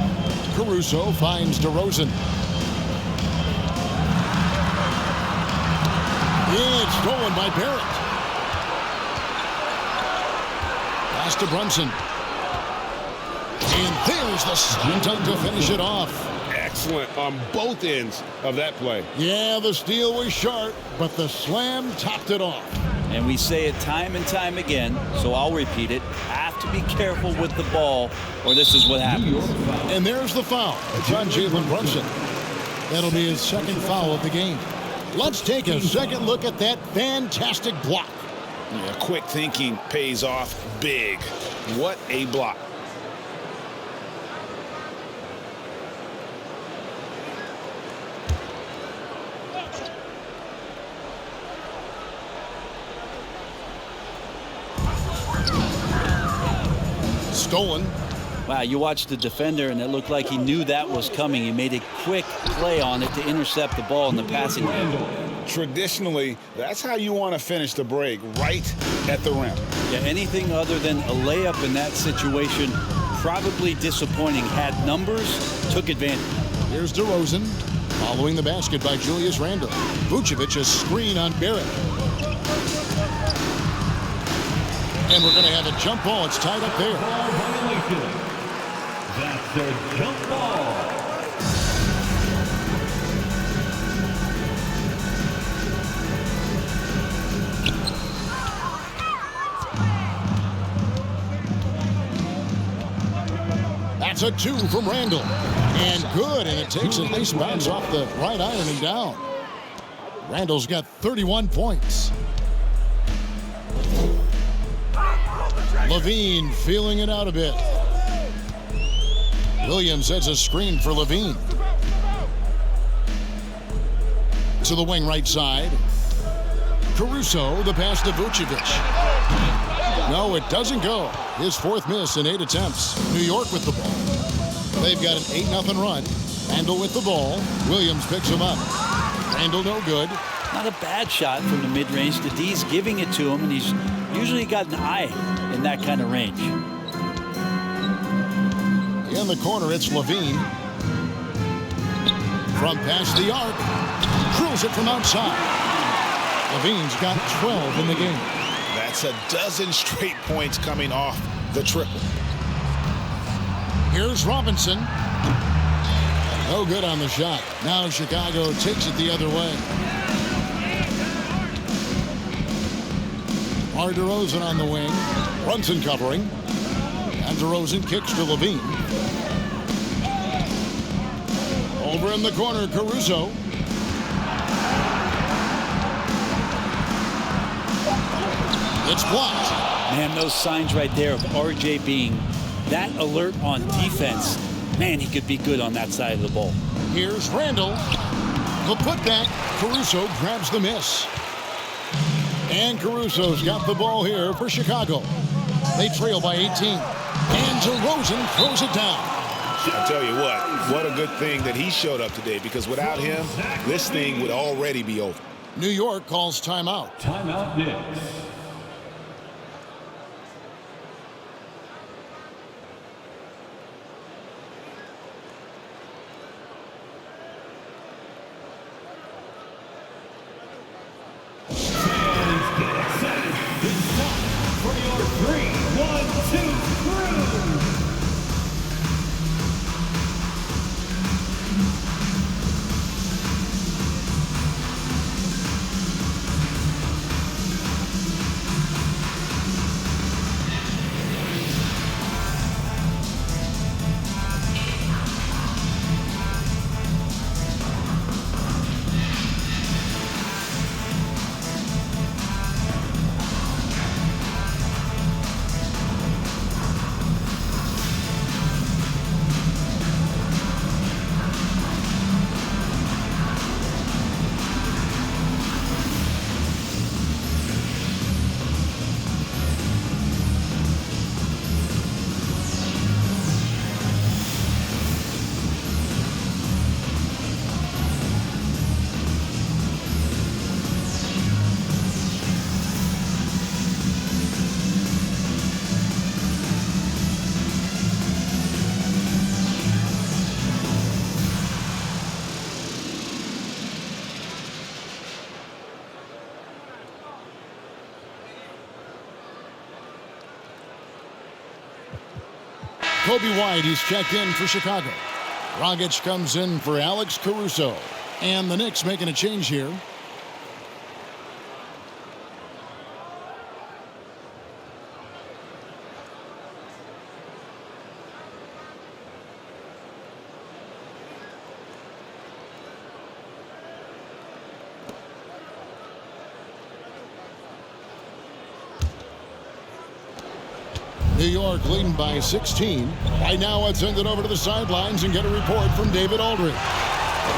Caruso finds DeRozan. It's stolen by Barrett. Pass to Brunson. And there's the slam dunk to finish it off. Excellent on both ends of that play. Yeah, the steal was sharp, but the slam topped it off. And we say it time and time again, so I'll repeat it. Have to be careful with the ball, or this is what happens. And there's the foul. It's on Jalen Brunson. That'll be his second foul of the game. Let's take a second look at that fantastic block. Yeah, quick thinking pays off big. What a block. Stolen. Wow, you watched the defender, and it looked like he knew that was coming. He made a quick play on it to intercept the ball in the passing lane. Traditionally, that's how you want to finish the break, right at the rim. Yeah, anything other than a layup in that situation, probably disappointing. Had numbers, took advantage. Here's DeRozan, following the basket by Julius Randle. Vucevic a screen on Barrett. And we're going to have a jump ball. It's tied up there. That's a jump ball. That's a 2 from Randle. And good, and it takes a nice bounce off the right iron and down. Randle's got 31 points. Levine feeling it out a bit. Williams has a screen for Levine. To the wing right side. Caruso, the pass to Vucevic. No, it doesn't go. His fourth miss in 8 attempts. New York with the ball. They've got an 8-0 run. Randle with the ball. Williams picks him up. Randle no good. Not a bad shot from the mid-range. The D's giving it to him, and he's usually got an eye in that kind of range. In the corner, it's Levine. From past the arc. Drills it from outside. Levine's got 12 in the game. That's a dozen straight points coming off the triple. Here's Robinson. No good on the shot. Now Chicago takes it the other way. DeRozan on the wing. Brunson covering. And DeRozan kicks to Levine. Over in the corner, Caruso. It's blocked. Man, those signs right there of RJ being that alert on defense. Man, he could be good on that side of the ball. Here's Randle. The putback. Caruso grabs the miss. And Caruso's got the ball here for Chicago. They trail by 18. And DeRozan throws it down. I'll tell you what a good thing that he showed up today, because without him, this thing would already be over. New York calls timeout. Timeout Knicks. Kobe White, he's checked in for Chicago. Dragic comes in for Alex Caruso. And the Knicks making a change here. New York leading by 16. Right now, let's send it over to the sidelines and get a report from David Aldridge.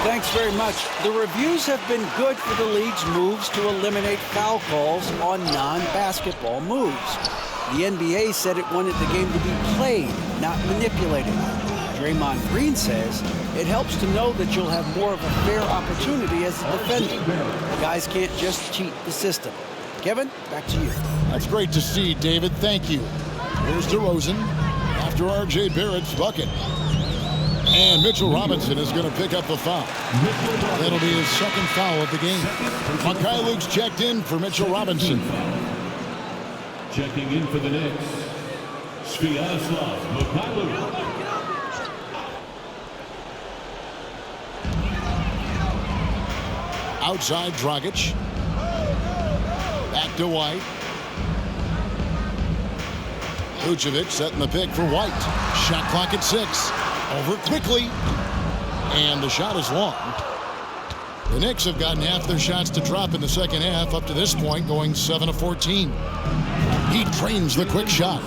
Thanks very much. The reviews have been good for the league's moves to eliminate foul calls on non-basketball moves. The NBA said it wanted the game to be played, not manipulated. Draymond Green says it helps to know that you'll have more of a fair opportunity as a defender. Guys can't just cheat the system. Kevin, back to you. That's great to see, David. Thank you. Here's DeRozan after R.J. Barrett's bucket. And Mitchell Robinson is going to pick up the foul. That'll be his second foul of the game. Mikhailuk's checked in for Mitchell Robinson. Checking in for the Knicks, Sviatoslav Mikhailuk. Outside Dragic. Back to White. Vucevic setting the pick for White. Shot clock at 6. Over quickly. And the shot is long. The Knicks have gotten half their shots to drop in the second half up to this point, going 7 of 14. He trains the quick shot.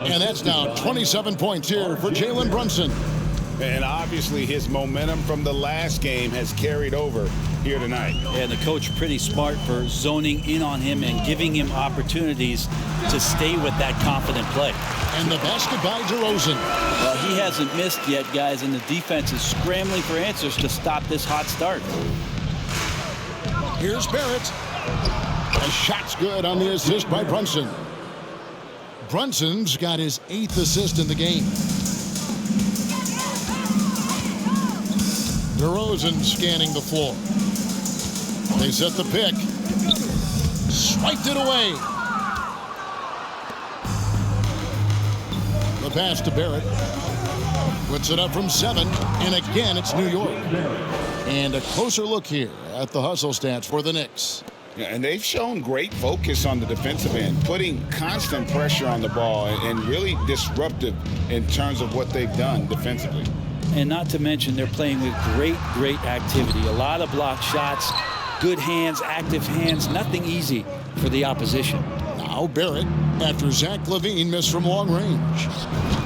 And that's now 27 points here for Jalen Brunson. And obviously his momentum from the last game has carried over here tonight. And the coach pretty smart for zoning in on him and giving him opportunities to stay with that confident play. And the basket by DeRozan. Well, he hasn't missed yet, guys, and the defense is scrambling for answers to stop this hot start. Here's Barrett. The shot's good on the assist by Brunson. Brunson's got his 8th assist in the game. DeRozan scanning the floor. They set the pick. Swiped it away. The pass to Barrett. Puts it up from 7. And again, it's New York. And a closer look here at the hustle stats for the Knicks. Yeah, and they've shown great focus on the defensive end, putting constant pressure on the ball and really disruptive in terms of what they've done defensively. And not to mention, they're playing with great activity. A lot of blocked shots, good hands, active hands, nothing easy for the opposition. Now Barrett after Zach LaVine missed from long range.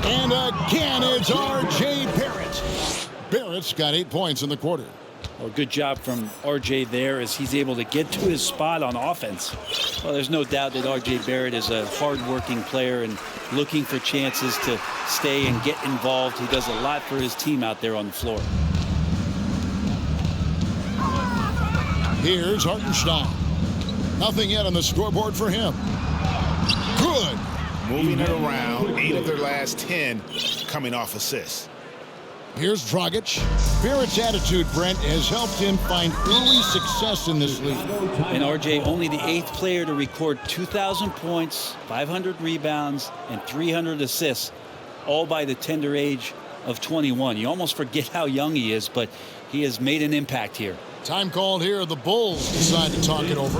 And again, it's R.J. Barrett. Barrett's got 8 points in the quarter. Well, good job from R.J. there as he's able to get to his spot on offense. Well, there's no doubt that R.J. Barrett is a hard-working player and looking for chances to stay and get involved. He does a lot for his team out there on the floor. Here's Hartenstein. Nothing yet on the scoreboard for him. Good. Moving it around, 8 of their last 10 coming off assists. Here's Dragic. Barrett's attitude, Brent, has helped him find early success in this league. And RJ, only the 8th player to record 2,000 points, 500 rebounds, and 300 assists, all by the tender age of 21. You almost forget how young he is, but he has made an impact here. Time called here. The Bulls decide to talk it over.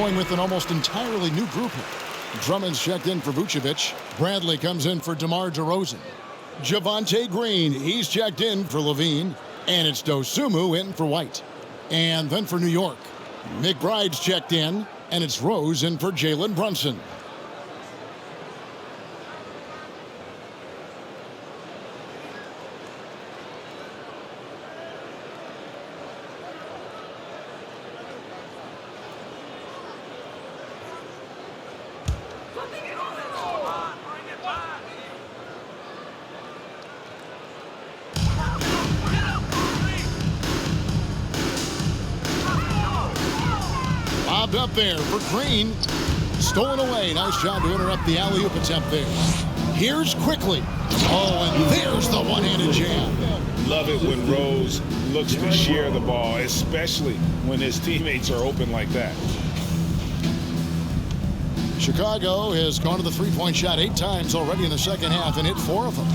going with an almost entirely new group here. Drummond's checked in for Vucevic. Bradley comes in for DeMar DeRozan. Javonte Green, he's checked in for Levine. And it's Dosunmu in for White. And then for New York, McBride's checked in, and it's Rose in for Jalen Brunson. Lobbed up there for Green. Stolen away. Nice job to interrupt the alley-oop attempt there. Here's quickly. Oh, and there's the one-handed jam. Love it when Rose looks to share the ball, especially when his teammates are open like that. Chicago has gone to the three-point shot 8 times already in the second half and hit 4 of them.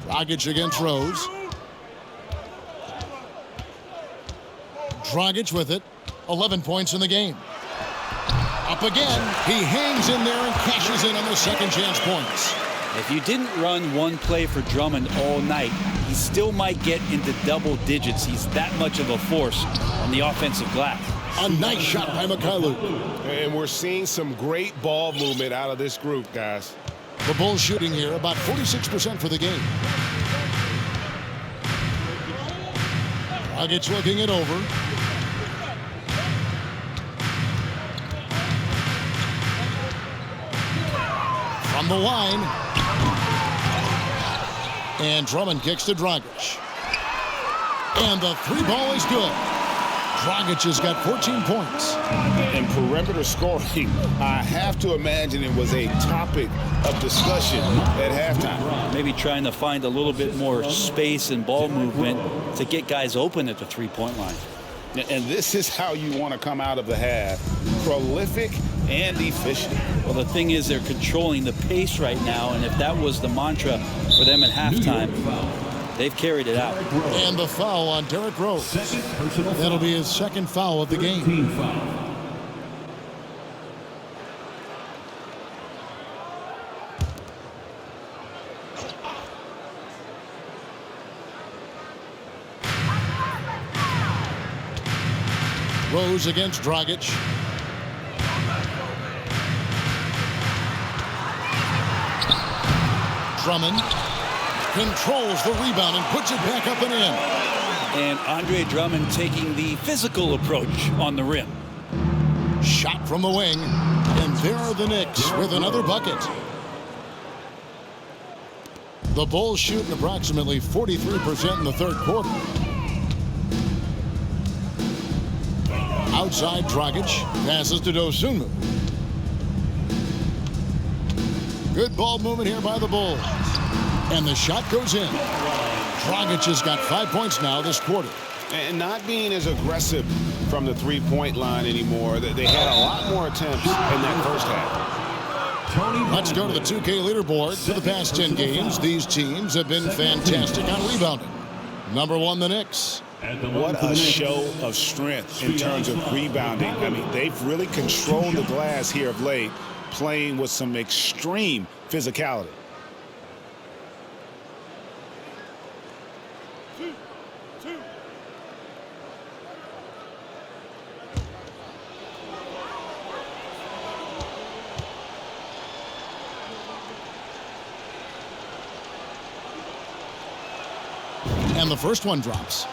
Dragic against Rose. Dragic with it. 11 points in the game. Up again. He hangs in there and cashes in on the second chance points. If you didn't run one play for Drummond all night, he still might get into double digits. He's that much of a force on the offensive glass. A nice shot by Mikhailuk. And we're seeing some great ball movement out of this group, guys. The Bulls shooting here about 46% for the game. Dragic looking it over. From the line. And Drummond kicks to Dragic. And the 3 ball is good. Dragic has got 14 points. And perimeter scoring, I have to imagine it was a topic of discussion at halftime. Maybe trying to find a little bit more space and ball movement to get guys open at the three-point line. And this is how you want to come out of the half. Prolific and efficient. Well, the thing is they're controlling the pace right now, and if that was the mantra for them at halftime, they've carried it out. And the foul on Derrick Rose. That'll be his second foul of the game. Rose against Dragic. Drummond controls the rebound and puts it back up and in. And Andre Drummond taking the physical approach on the rim. Shot from the wing. And there are the Knicks with another bucket. The Bulls shooting approximately 43% in the third quarter. Outside Dragic passes to Dosunmu. Good ball movement here by the Bulls. And the shot goes in. Dragic has got 5 points now this quarter. And not being as aggressive from the three-point line anymore. They had a lot more attempts in that first half. Let's go to the 2K leaderboard. For the past 10 games, these teams have been fantastic on rebounding. Number 1, the Knicks. What a show of strength in terms of rebounding. I mean, they've really controlled the glass here of late, playing with some extreme physicality. And the first one drops.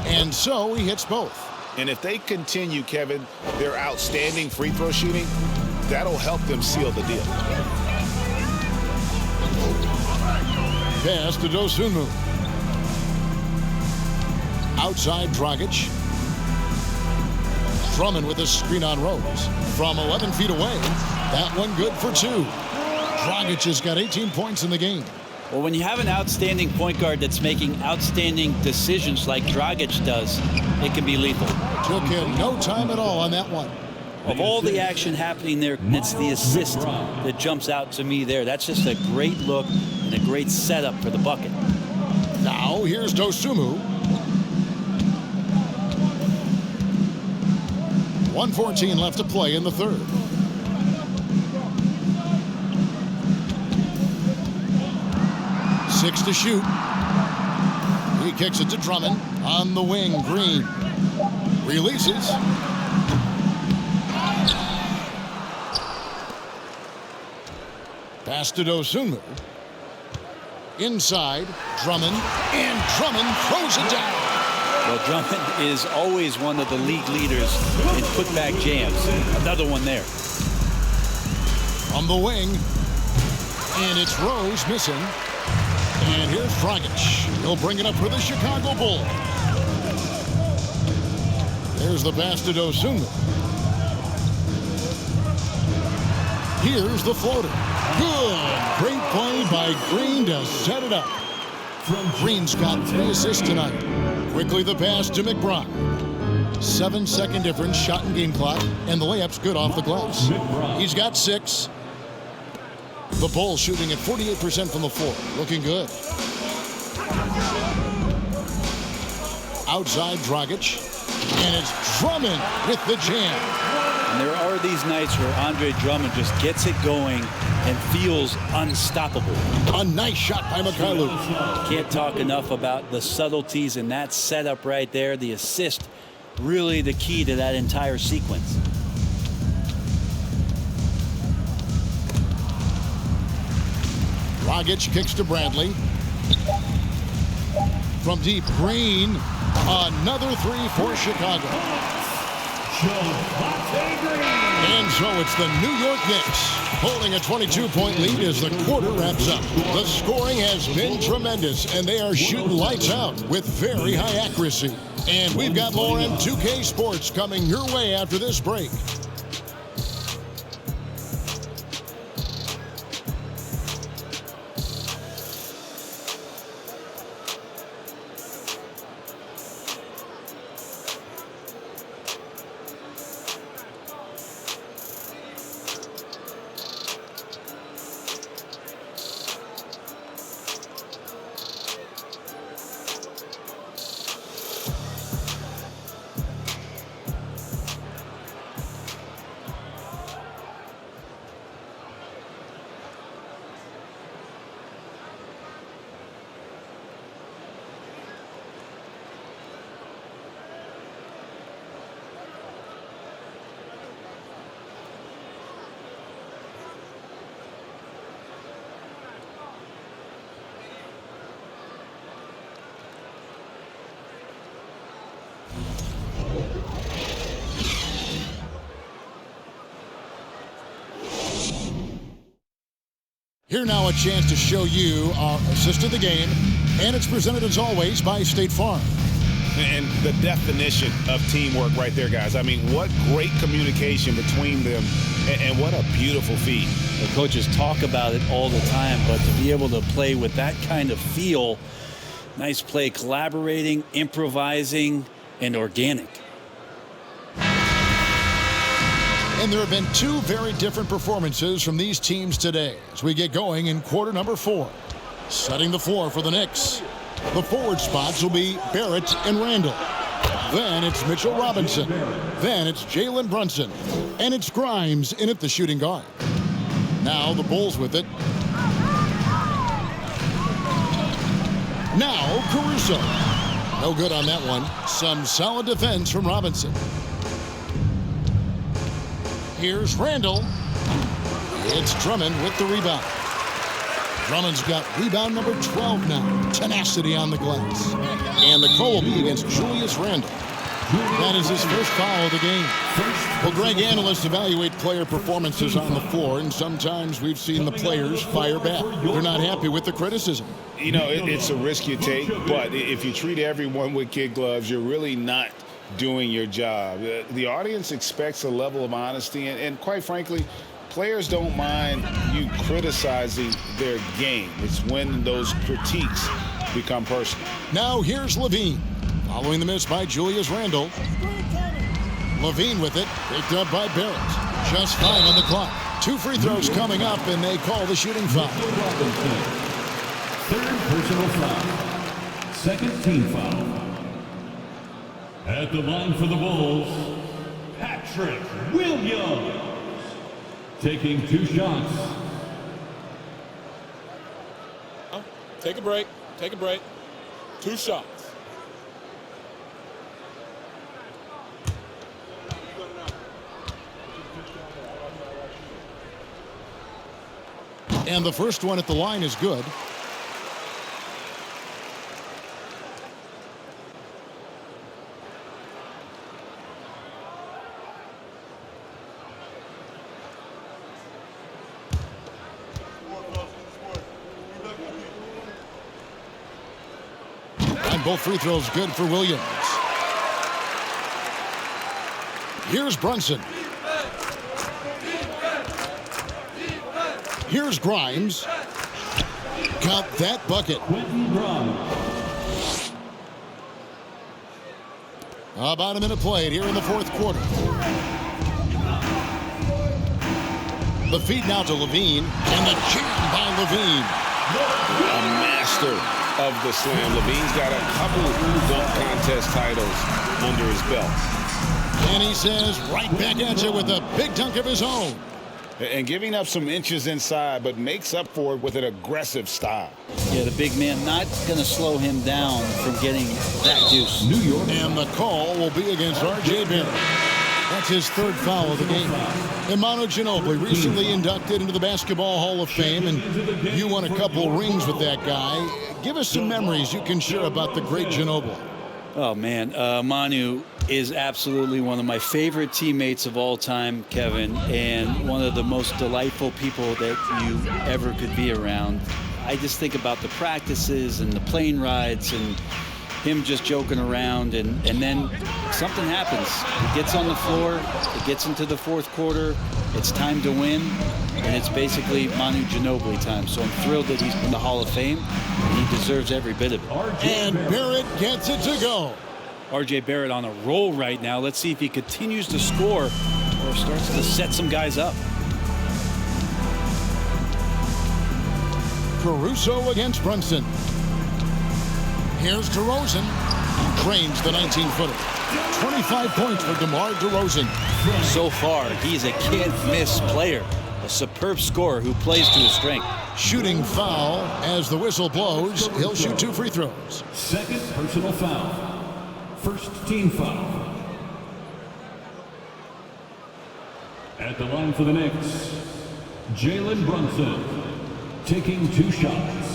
And so he hits both. And if they continue, Kevin, their outstanding free throw shooting, that'll help them seal the deal. Pass to Dosunmu. Outside Dragic. Drummond with a screen on Rose. From 11 feet away. That one good for 2. Dragic has got 18 points in the game. Well, when you have an outstanding point guard that's making outstanding decisions like Dragic does, it can be lethal. Took him no time at all on that one. Of all the action happening there, it's the assist that jumps out to me there. That's just a great look and a great setup for the bucket. Now, here's Dosunmu. 1:14 left to play in the third. Six to shoot. He kicks it to Drummond. On the wing, Green. Releases. Pass to Dosunmu. Inside, Drummond. And Drummond throws it down. Well, Drummond is always one of the league leaders in putback jams. Another one there. On the wing. And it's Rose missing. And here's Dragic. He'll bring it up for the Chicago Bulls. There's the pass to Dosunmu. Here's the floater. Good. Great play by Green to set it up. Green's got 3 assists tonight. Quickly the pass to McBride. 7-second difference, shot and game clock, and the layup's good off the glass. He's got 6. The Bulls shooting at 48% from the floor. Looking good. Outside Dragic. And it's Drummond with the jam. And there are these nights where Andre Drummond just gets it going and feels unstoppable. A nice shot by Mikhailuk. Can't talk enough about the subtleties in that setup right there. The assist, really the key to that entire sequence. Dragic kicks to Bradley. From deep, Green. Another 3 for Chicago. And so it's the New York Knicks holding a 22-point lead as the quarter wraps up. The scoring has been tremendous, and they are shooting lights out with very high accuracy. And we've got more M2K Sports coming your way after this break. Here now a chance to show you our assist of the game, and it's presented as always by State Farm. And the definition of teamwork right there, guys. I mean, what great communication between them, and what a beautiful feed. The coaches talk about it all the time, but to be able to play with that kind of feel, nice play, collaborating, improvising, and organic. And there have been 2 very different performances from these teams today as we get going in quarter number 4. Setting the floor for the Knicks. The forward spots will be Barrett and Randall. Then it's Mitchell Robinson. Then it's Jalen Brunson. And it's Grimes in at the shooting guard. Now the Bulls with it. Now Caruso. No good on that one. Some solid defense from Robinson. Here's Randall. It's Drummond with the rebound. Drummond's got rebound number 12 now. Tenacity on the glass. And the call will be against Julius Randle. That is his first foul of the game. Well, Greg, analysts evaluate player performances on the floor, and sometimes we've seen the players fire back. They're not happy with the criticism. You know, it's a risk you take, but if you treat everyone with kid gloves, you're really not doing your job. The audience expects a level of honesty, and quite frankly, players don't mind you criticizing their game. It's when those critiques become personal. Now here's Levine. Following the miss by Julius Randle. Levine with it, picked up by Barrett. Just 5 on the clock. 2 free throws coming up, and they call the shooting foul. Third personal foul. Second team foul. At the line for the Bulls, Patrick Williams. Taking 2 shots. Take a break. Take a break. 2 shots. And the first one at the line is good. And both free throws good for Williams. Here's Brunson. Here's Grimes. Got that bucket. About a minute played here in the fourth quarter. The feed now to Levine, and the jam by Levine. A master of the slam. Levine's got a couple dunk contest titles under his belt. And he says, right back at you with a big dunk of his own. And giving up some inches inside, but makes up for it with an aggressive style. Yeah, the big man not going to slow him down from getting that deuce. New York. And the call will be against R.J. Barrett. That's his third foul of the game. And Manu Ginobili, recently inducted into the Basketball Hall of Fame, and you won a couple rings with that guy. Give us some memories you can share about the great Ginobili. Oh, man. Manu is absolutely one of my favorite teammates of all time, Kevin, and one of the most delightful people that you ever could be around. I just think about the practices and the plane rides and him just joking around, and then something happens. He gets on the floor, it gets into the fourth quarter, it's time to win, and it's basically Manu Ginobili time. So I'm thrilled that he's in the Hall of Fame, and he deserves every bit of it. And Barrett gets it to go. R.J. Barrett on a roll right now. Let's see if he continues to score or starts to set some guys up. Caruso against Brunson. Here's DeRozan. Drains the 19-footer. 25 points for DeMar DeRozan. So far, he's a can't-miss player. A superb scorer who plays to his strength. Shooting foul as the whistle blows. He'll shoot 2 free throws. Second personal foul. First team foul. At the line for the Knicks, Jalen Brunson, taking 2 shots.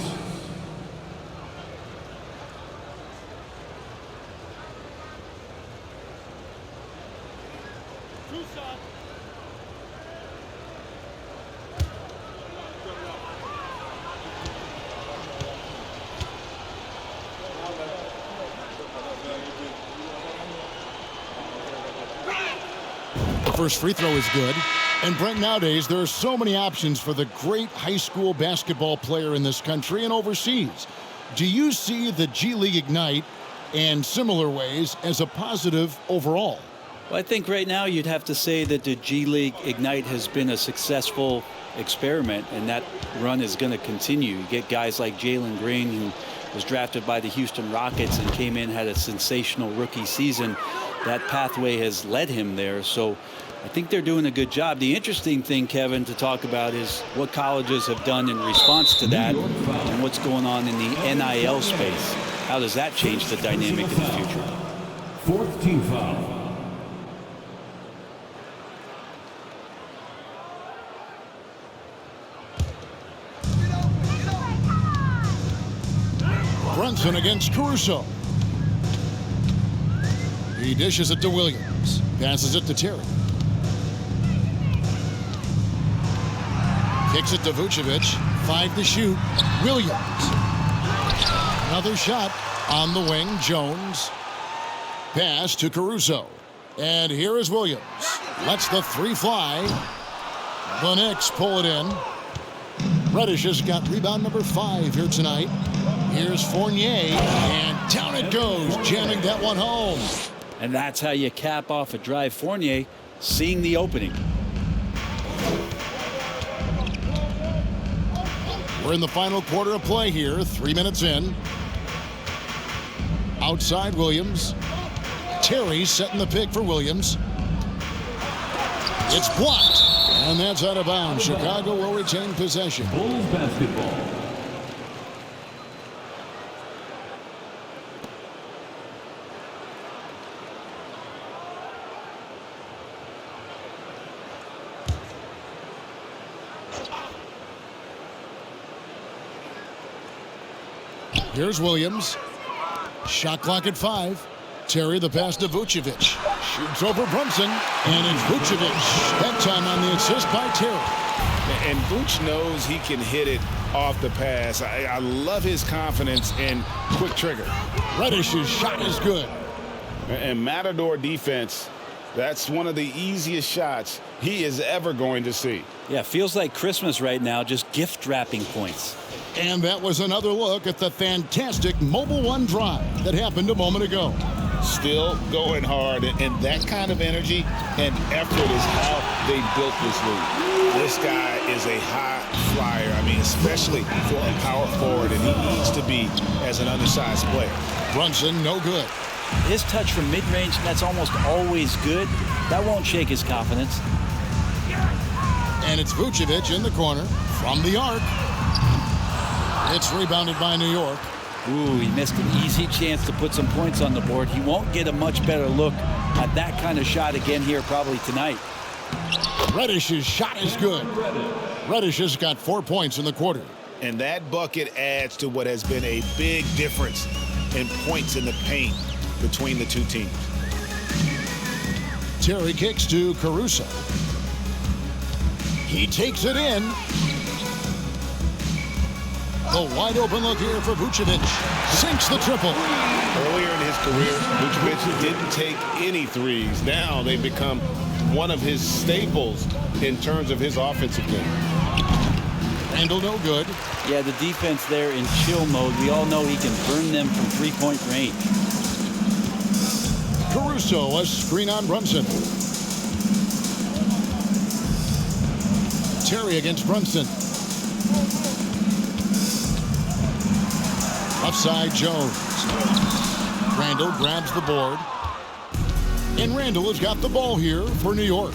First free throw is good. And Brent, nowadays there are so many options for the great high school basketball player in this country and overseas. Do you see the G League Ignite and similar ways as a positive overall? Well, I think right now you'd have to say that the G League Ignite has been a successful experiment, and that run is going to continue. You get guys like Jalen Green, who was drafted by the Houston Rockets and came in, had a sensational rookie season. That pathway has led him there. So I think they're doing a good job. The interesting thing, Kevin, to talk about is what colleges have done in response to that and what's going on in the NIL space. How does that change the dynamic in the future? Fourth team foul. Brunson against Caruso. He dishes it to Williams. Passes it to Terry. Kicks it to Vucevic. 5 to shoot. Williams. Another shot on the wing. Jones. Pass to Caruso. And here is Williams. Lets the 3 fly. The Knicks pull it in. Reddish has got rebound number 5 here tonight. Here's Fournier, and down it goes, jamming that one home. And that's how you cap off a drive. Fournier seeing the opening. We're in the final quarter of play here, 3 minutes in. Outside Williams. Terry setting the pick for Williams. It's blocked, and that's out of bounds. Chicago will retain possession. Bulls basketball. Here's Williams. Shot clock at 5. Terry the pass to Vucevic. Shoots over Brunson. And it's Vucevic. That time on the assist by Terry. And Vuce knows he can hit it off the pass. I love his confidence and quick trigger. Reddish's shot is good. And Matador defense, that's one of the easiest shots he is ever going to see. Yeah, feels like Christmas right now, just gift wrapping points. And that was another look at the fantastic Mobile One drive that happened a moment ago. Still going hard, and that kind of energy and effort is how they built this league. This guy is a high flyer. I mean, especially for a power forward, and he needs to be as an undersized player. Brunson, no good. His touch from mid-range, that's almost always good. That won't shake his confidence. And it's Vucevic in the corner from the arc. It's rebounded by New York. Ooh, he missed an easy chance to put some points on the board. He won't get a much better look at that kind of shot again here probably tonight. Reddish's shot is good. Reddish has got 4 points in the quarter. And that bucket adds to what has been a big difference in points in the paint between the two teams. Terry kicks to Caruso. He takes it in. The wide open look here for Vucevic. Sinks the triple. Earlier in his career, Vucevic didn't take any threes. Now they've become one of his staples in terms of his offensive game. Randall no good. Yeah, the defense there in chill mode. We all know he can burn them from three-point range. Caruso, a screen on Brunson. Terry against Brunson. Offside Jones. Randall grabs the board. And Randall has got the ball here for New York.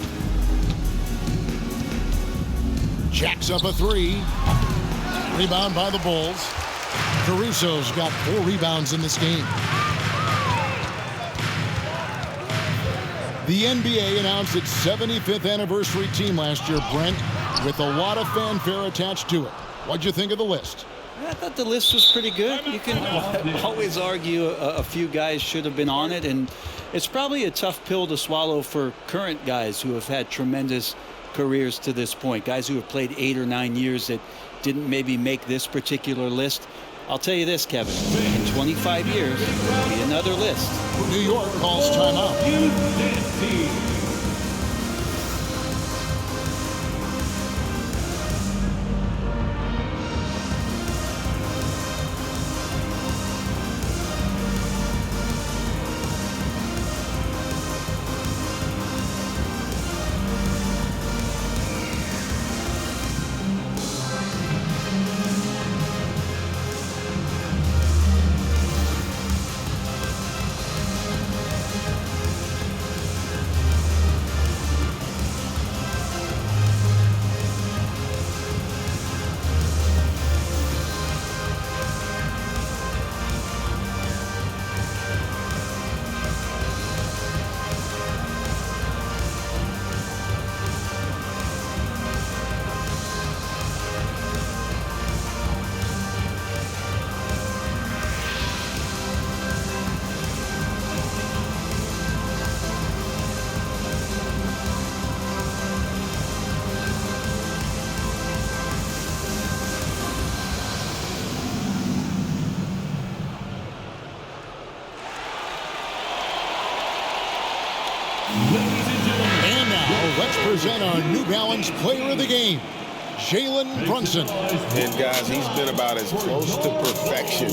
Jacks up a 3. Rebound by the Bulls. Caruso's got 4 rebounds in this game. The NBA announced its 75th anniversary team last year, Brent, with a lot of fanfare attached to it. What'd you think of the list? I thought the list was pretty good. You can always argue a few guys should have been on it, and it's probably a tough pill to swallow for current guys who have had tremendous careers to this point, guys who have played 8 or 9 years that didn't maybe make this particular list. I'll tell you this, Kevin, in 25 years, there'll be another list. New York calls timeout. let's present our New Balance Player of the Game, Jalen Brunson. And guys, he's been about as close to perfection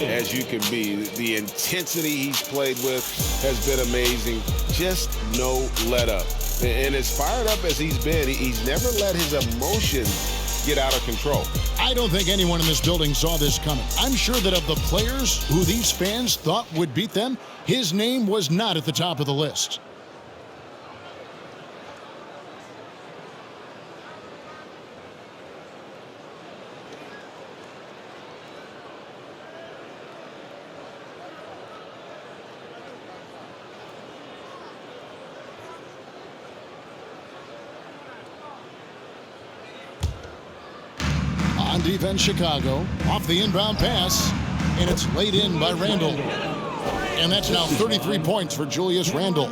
as you can be. The intensity he's played with has been amazing. Just no let up. And as fired up as he's been, he's never let his emotions get out of control. I don't think anyone in this building saw this coming. I'm sure that of the players who these fans thought would beat them, his name was not at the top of the list. On defense, Chicago, off the inbound pass, and it's laid in by Randle. And that's now 33 points for Julius Randle.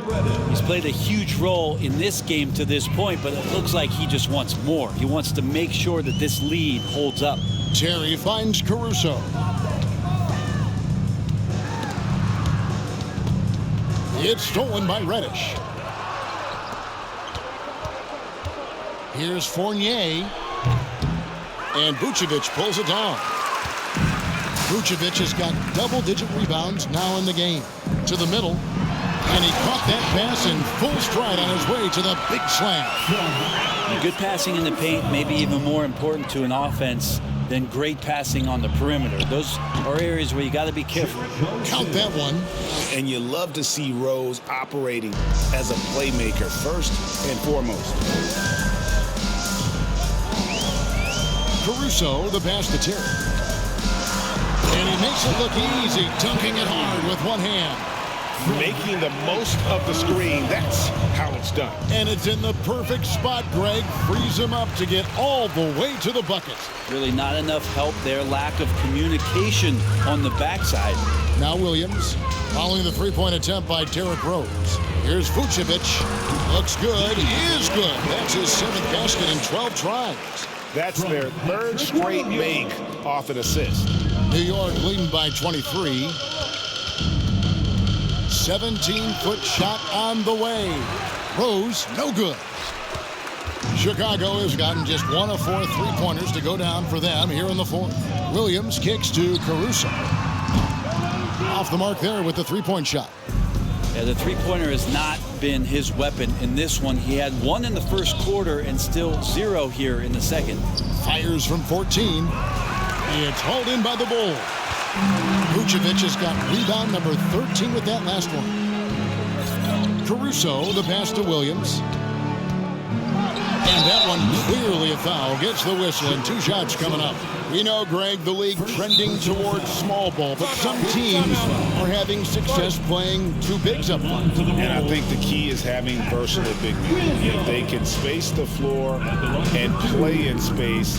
He's played a huge role in this game to this point, but it looks like he just wants more. He wants to make sure that this lead holds up. Terry finds Caruso. It's stolen by Reddish. Here's Fournier. And Vucevic pulls it down. Vucevic has got double-digit rebounds now in the game. To the middle. And he caught that pass in full stride on his way to the big slam. Good passing in the paint may be even more important to an offense than great passing on the perimeter. Those are areas where you got to be careful. Count that one. And you love to see Rose operating as a playmaker first and foremost. Caruso, the pass to Terry. And he makes it look easy, dunking it hard with one hand. Making the most of the screen, that's how it's done. And it's in the perfect spot, Greg. Frees him up to get all the way to the bucket. Really not enough help there. Lack of communication on the backside. Now Williams, following the three-point attempt by Derrick Rose. Here's Vucevic. Looks good, is good. That's his 7th basket in 12 tries. That's their 3rd straight make off an assist. New York leading by 23. 17-foot shot on the way. Rose, no good. Chicago has gotten just 1 of 4 three-pointers to go down for them here in the 4th. Williams kicks to Caruso. Off the mark there with the three-point shot. Yeah, the three-pointer has not been his weapon in this one. He had 1 in the first quarter and still 0 here in the second. Fires from 14. It's hauled in by the Bulls. Vucevic has got rebound number 13 with that last one. Caruso, the pass to Williams. And that one clearly a foul. Gets the whistle and 2 shots coming up. We know, Greg, the league trending towards small ball, but some teams are having success playing 2 bigs up front. And I think the key is having versatile big men. If they can space the floor and play in space,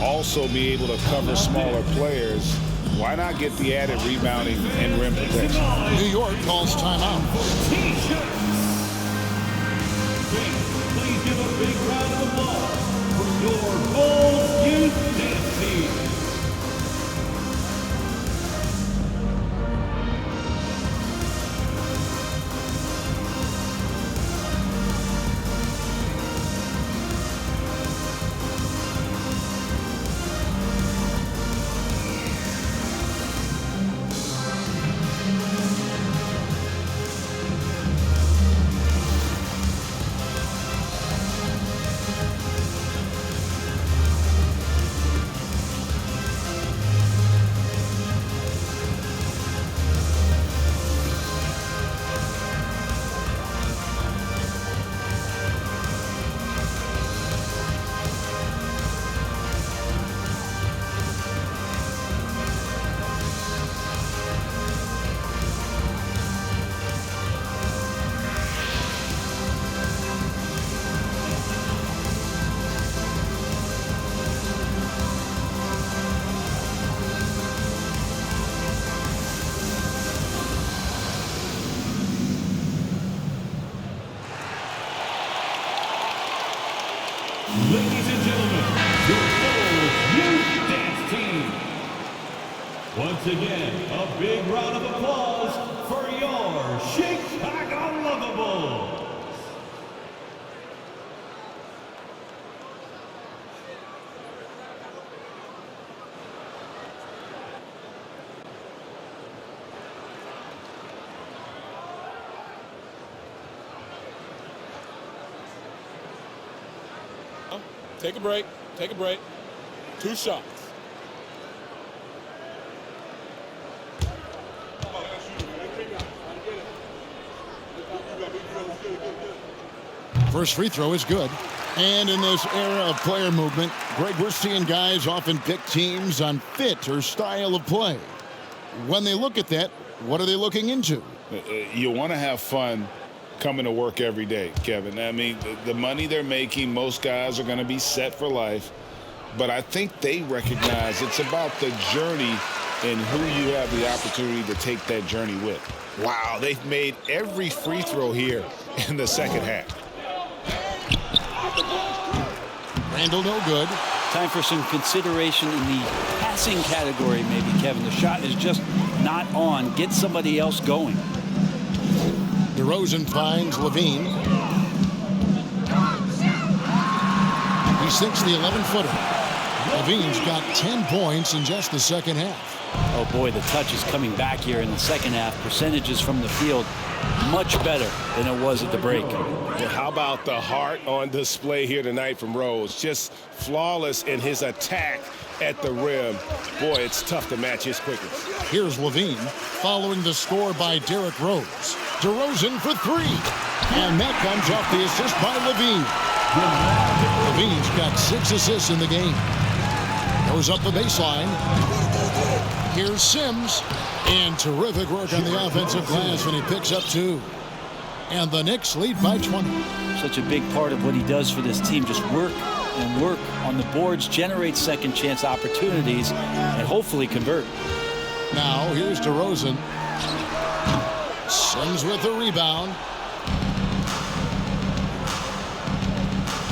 also be able to cover smaller players, why not get the added rebounding and rim protection? New York calls timeout. Please give a big round of applause for your Bulls Youth Dance Team. Ladies and gentlemen, your Bulls Youth Dance Team. Once again, a big round of applause for your Chicago Lovables. Take a break. Take a break. 2 shots. First free throw is good. And in this era of player movement, Greg, we're seeing guys often pick teams on fit or style of play. When they look at that, what are they looking into? You want to have fun coming to work every day, Kevin. I mean, the money they're making, most guys are going to be set for life. But I think they recognize it's about the journey and who you have the opportunity to take that journey with. Wow, they've made every free throw here in the second half. Randall, no good. Time for some consideration in the passing category, maybe, Kevin. The shot is just not on. Get somebody else going. DeRozan finds Levine. He sinks the 11-footer. Levine's got 10 points in just the second half. Oh, boy, the touch is coming back here in the second half. Percentages from the field much better than it was at the break. Yeah, how about the heart on display here tonight from Rose? Just flawless in his attack at the rim. Boy, it's tough to match his quickness. Here's Levine following the score by Derrick Rose. DeRozan for 3. And that comes off the assist by Levine. Levine's got 6 assists in the game. Goes up the baseline. Here's Sims. And terrific work on the offensive glass when he picks up 2. And the Knicks lead by 20. Such a big part of what he does for this team. Just work and work on the boards, generate second chance opportunities, and hopefully convert. Now here's DeRozan. Sims with the rebound.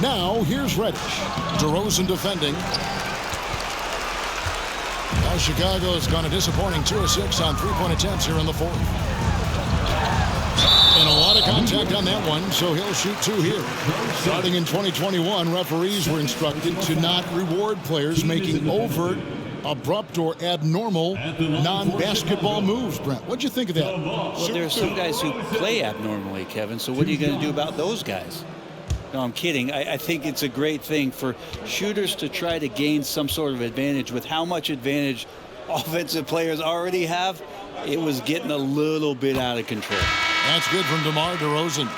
Now here's Reddish. DeRozan defending. Now Chicago's gone a disappointing 2 of 6 on 3-point attempts here in the 4th. And a lot of contact on that one, so he'll shoot 2 here. Starting in 2021, referees were instructed to not reward players making overt, abrupt, or abnormal non-basketball moves. Brent, what'd you think of that? Well, there are some guys who play abnormally, Kevin, so what are you going to do about those guys? No, I'm kidding. I think it's a great thing for shooters to try to gain some sort of advantage. With how much advantage offensive players already have, it was getting a little bit out of control. That's good from DeMar DeRozan.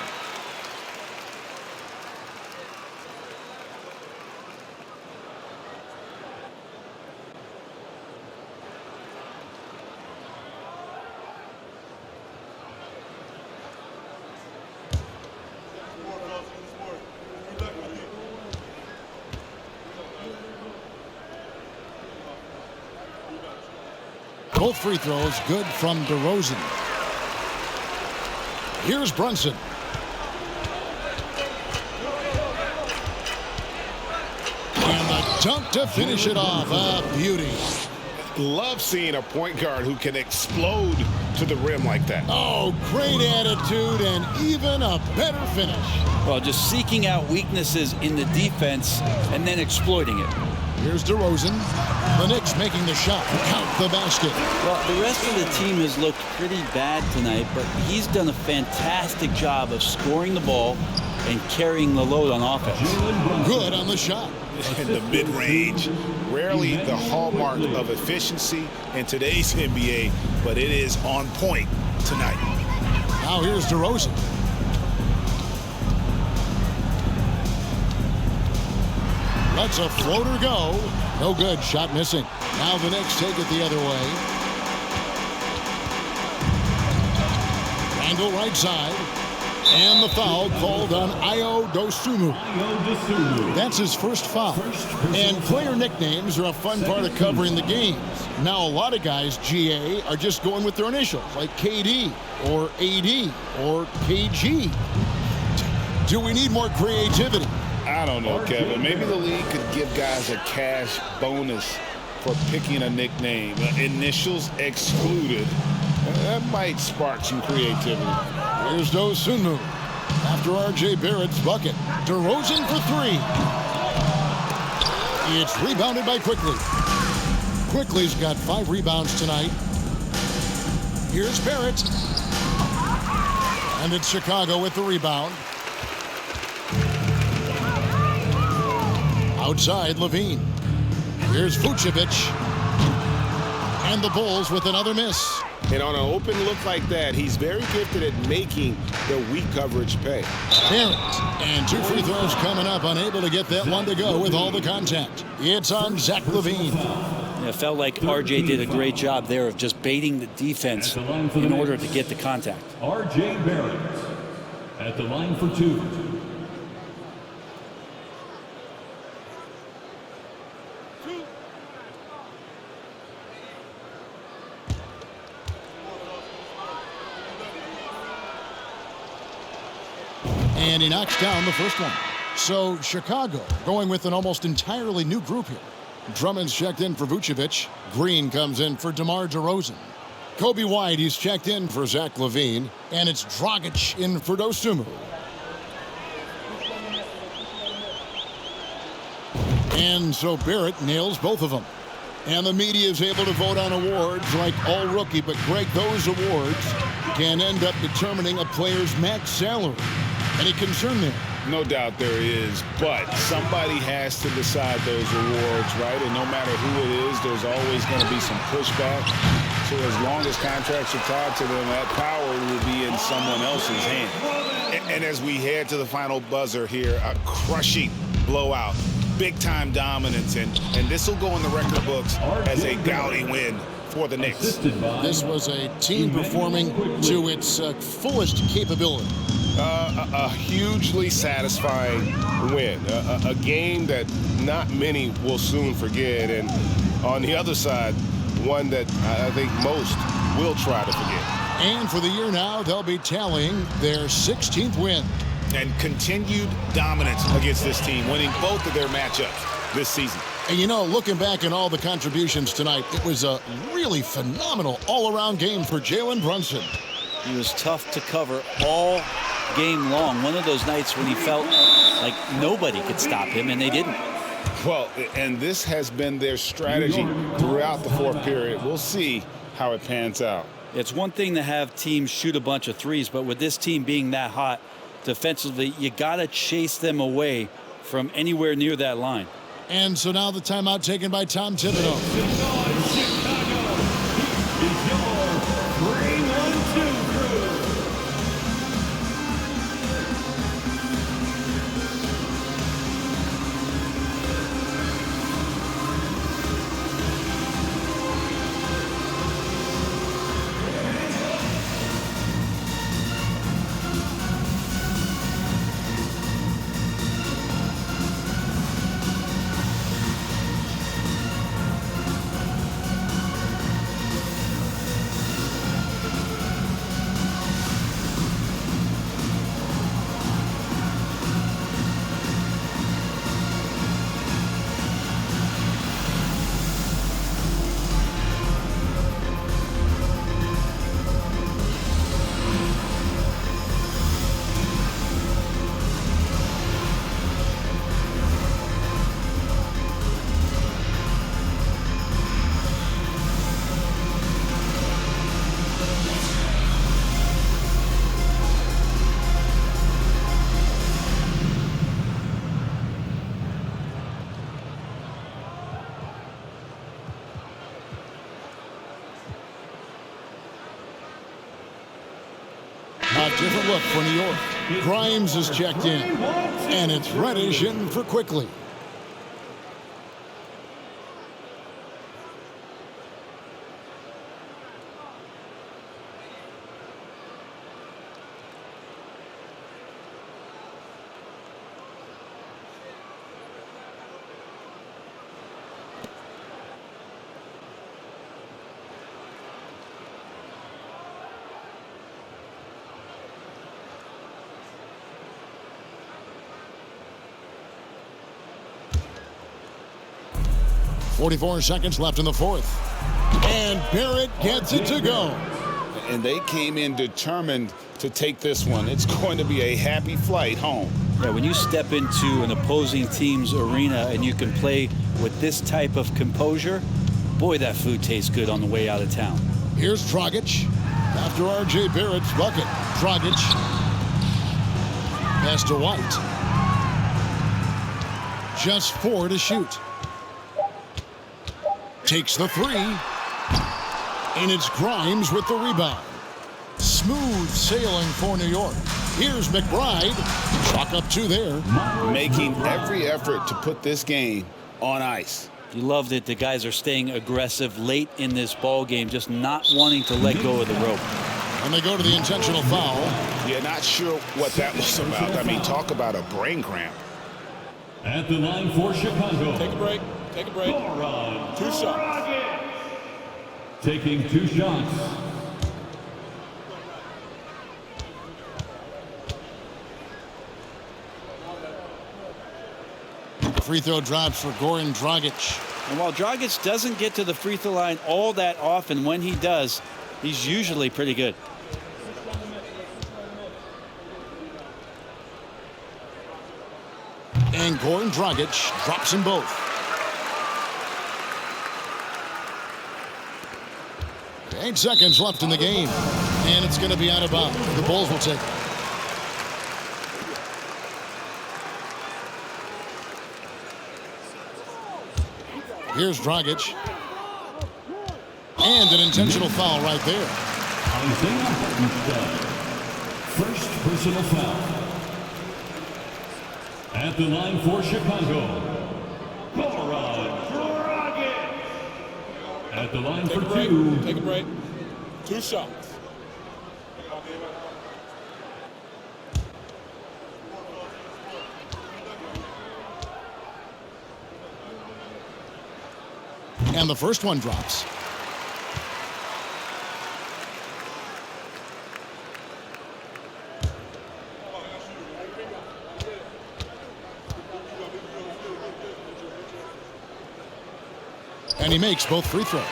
Both free throws good from DeRozan. Here's Brunson. And the dunk to finish it off. A beauty. Love seeing a point guard who can explode to the rim like that. Oh, great attitude and even a better finish. Well, just seeking out weaknesses in the defense and then exploiting it. Here's DeRozan. The Knicks making the shot. Count the basket. Well, the rest of the team has looked pretty bad tonight, but he's done a fantastic job of scoring the ball and carrying the load on offense. Good on the shot. In the mid-range, rarely the hallmark of efficiency in today's NBA, but it is on point tonight. Now here's DeRozan. Lets a floater go. No good. Shot missing. Now the Knicks take it the other way. Randall right side. And the foul called on Ayo Dosunmu. That's his first foul. And player nicknames are a fun part of covering the games. Now a lot of guys, GA, are just going with their initials, like KD or AD or KG. Do we need more creativity? I don't know, Kevin. Maybe the league could give guys a cash bonus for picking a nickname. Initials excluded. That might spark some creativity. Here's Dosunmu. After R.J. Barrett's bucket. DeRozan for 3. It's rebounded by Quickly. Quickly's got 5 rebounds tonight. Here's Barrett. And it's Chicago with the rebound. Outside, Levine. Here's Vucevic. And the Bulls with another miss. And on an open look like that, he's very gifted at making the weak coverage pay. Barrett. And 2 free throws coming up. Unable to get that one to go with all the contact. It's on Zach LaVine. Yeah, it felt like RJ did a great job there of just baiting the defense in order to get the contact. RJ Barrett at the line for 2. And he knocks down the first one. So Chicago going with an almost entirely new group here. Drummond's checked in for Vucevic. Green comes in for DeMar DeRozan. Kobe White, he's checked in for Zach LaVine. And it's Dragic in for Dosunmu. And so Barrett nails both of them. And the media is able to vote on awards like all rookie. But Greg, those awards can end up determining a player's max salary. Any concern there? No doubt there is, but somebody has to decide those awards, right? And no matter who it is, there's always going to be some pushback. So as long as contracts are tied to them, that power will be in someone else's hand. And as we head to the final buzzer here, a crushing blowout, big-time dominance, and this will go in the record books as a gaudy win for the Knicks. This was a team performing to its fullest capability. A hugely satisfying win, a game that not many will soon forget, and on the other side, one that I think most will try to forget. And for the year now, they'll be tallying their 16th win. And continued dominance against this team, winning both of their matchups this season. And you know, looking back at all the contributions tonight, it was a really phenomenal all-around game for Jalen Brunson. He was tough to cover all game long. One of those nights when he felt like nobody could stop him, and they didn't. Well, and this has been their strategy throughout the fourth period. We'll see how it pans out. It's one thing to have teams shoot a bunch of threes, but with this team being that hot defensively, you got to chase them away from anywhere near that line. And so now the timeout taken by Tom Thibodeau. A different look for New York. Grimes is checked in. And it's Reddish in for Quickly. .44 seconds left in the fourth. And Barrett gets it to go. And they came in determined to take this one. It's going to be a happy flight home. Yeah, when you step into an opposing team's arena and you can play with this type of composure, boy, that food tastes good on the way out of town. Here's Dragic. After R.J. Barrett's bucket, Dragic. Pass to White. Just 4 to shoot. Takes the 3. And it's Grimes with the rebound. Smooth sailing for New York. Here's McBride. Chalk up 2 there. Making every effort to put this game on ice. You love that the guys are staying aggressive late in this ball game, just not wanting to let go of the rope. And they go to the intentional foul. Yeah, not sure what that was about. I mean, talk about a brain cramp. At the line for Chicago. Take a break. Take a break. 2 shots. Taking 2 shots. Free throw drops for Goran Dragic. And while Dragic doesn't get to the free throw line all that often, when he does, he's usually pretty good. And Goran Dragic drops them both. Eight seconds left in the game. And it's going to be out of bounds. The Bulls will take it. Here's Dragic. And an intentional foul right there. First personal foul. At the line for Chicago. At the line for 2. Take a break. 2 shots. And the first one drops. And he makes both free throws.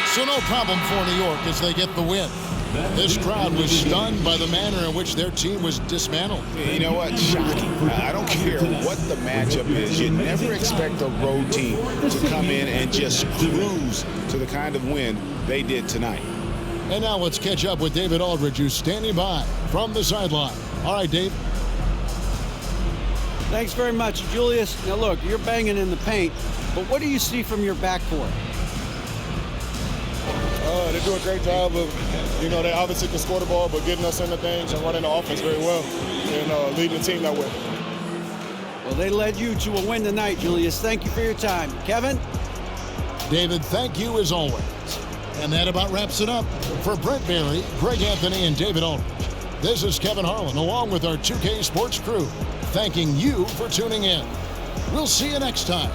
So no problem for New York as they get the win. This crowd was stunned by the manner in which their team was dismantled. You know what? Shocking. I don't care what the matchup is. You never expect a road team to come in and just cruise to the kind of win they did tonight. And now let's catch up with David Aldridge, who's standing by from the sideline. All right, Dave. Thanks very much, Julius. Now, look, you're banging in the paint, but what do you see from your backcourt? They do a great job of, they obviously can score the ball, but getting us into things and running the offense very well and leading the team that way. Well, they led you to a win tonight, Julius. Thank you for your time. Kevin? David, thank you as always. And that about wraps it up. For Brent Bailey, Greg Anthony, and David Aldridge, this is Kevin Harlan, along with our 2K Sports crew, thanking you for tuning in. We'll see you next time.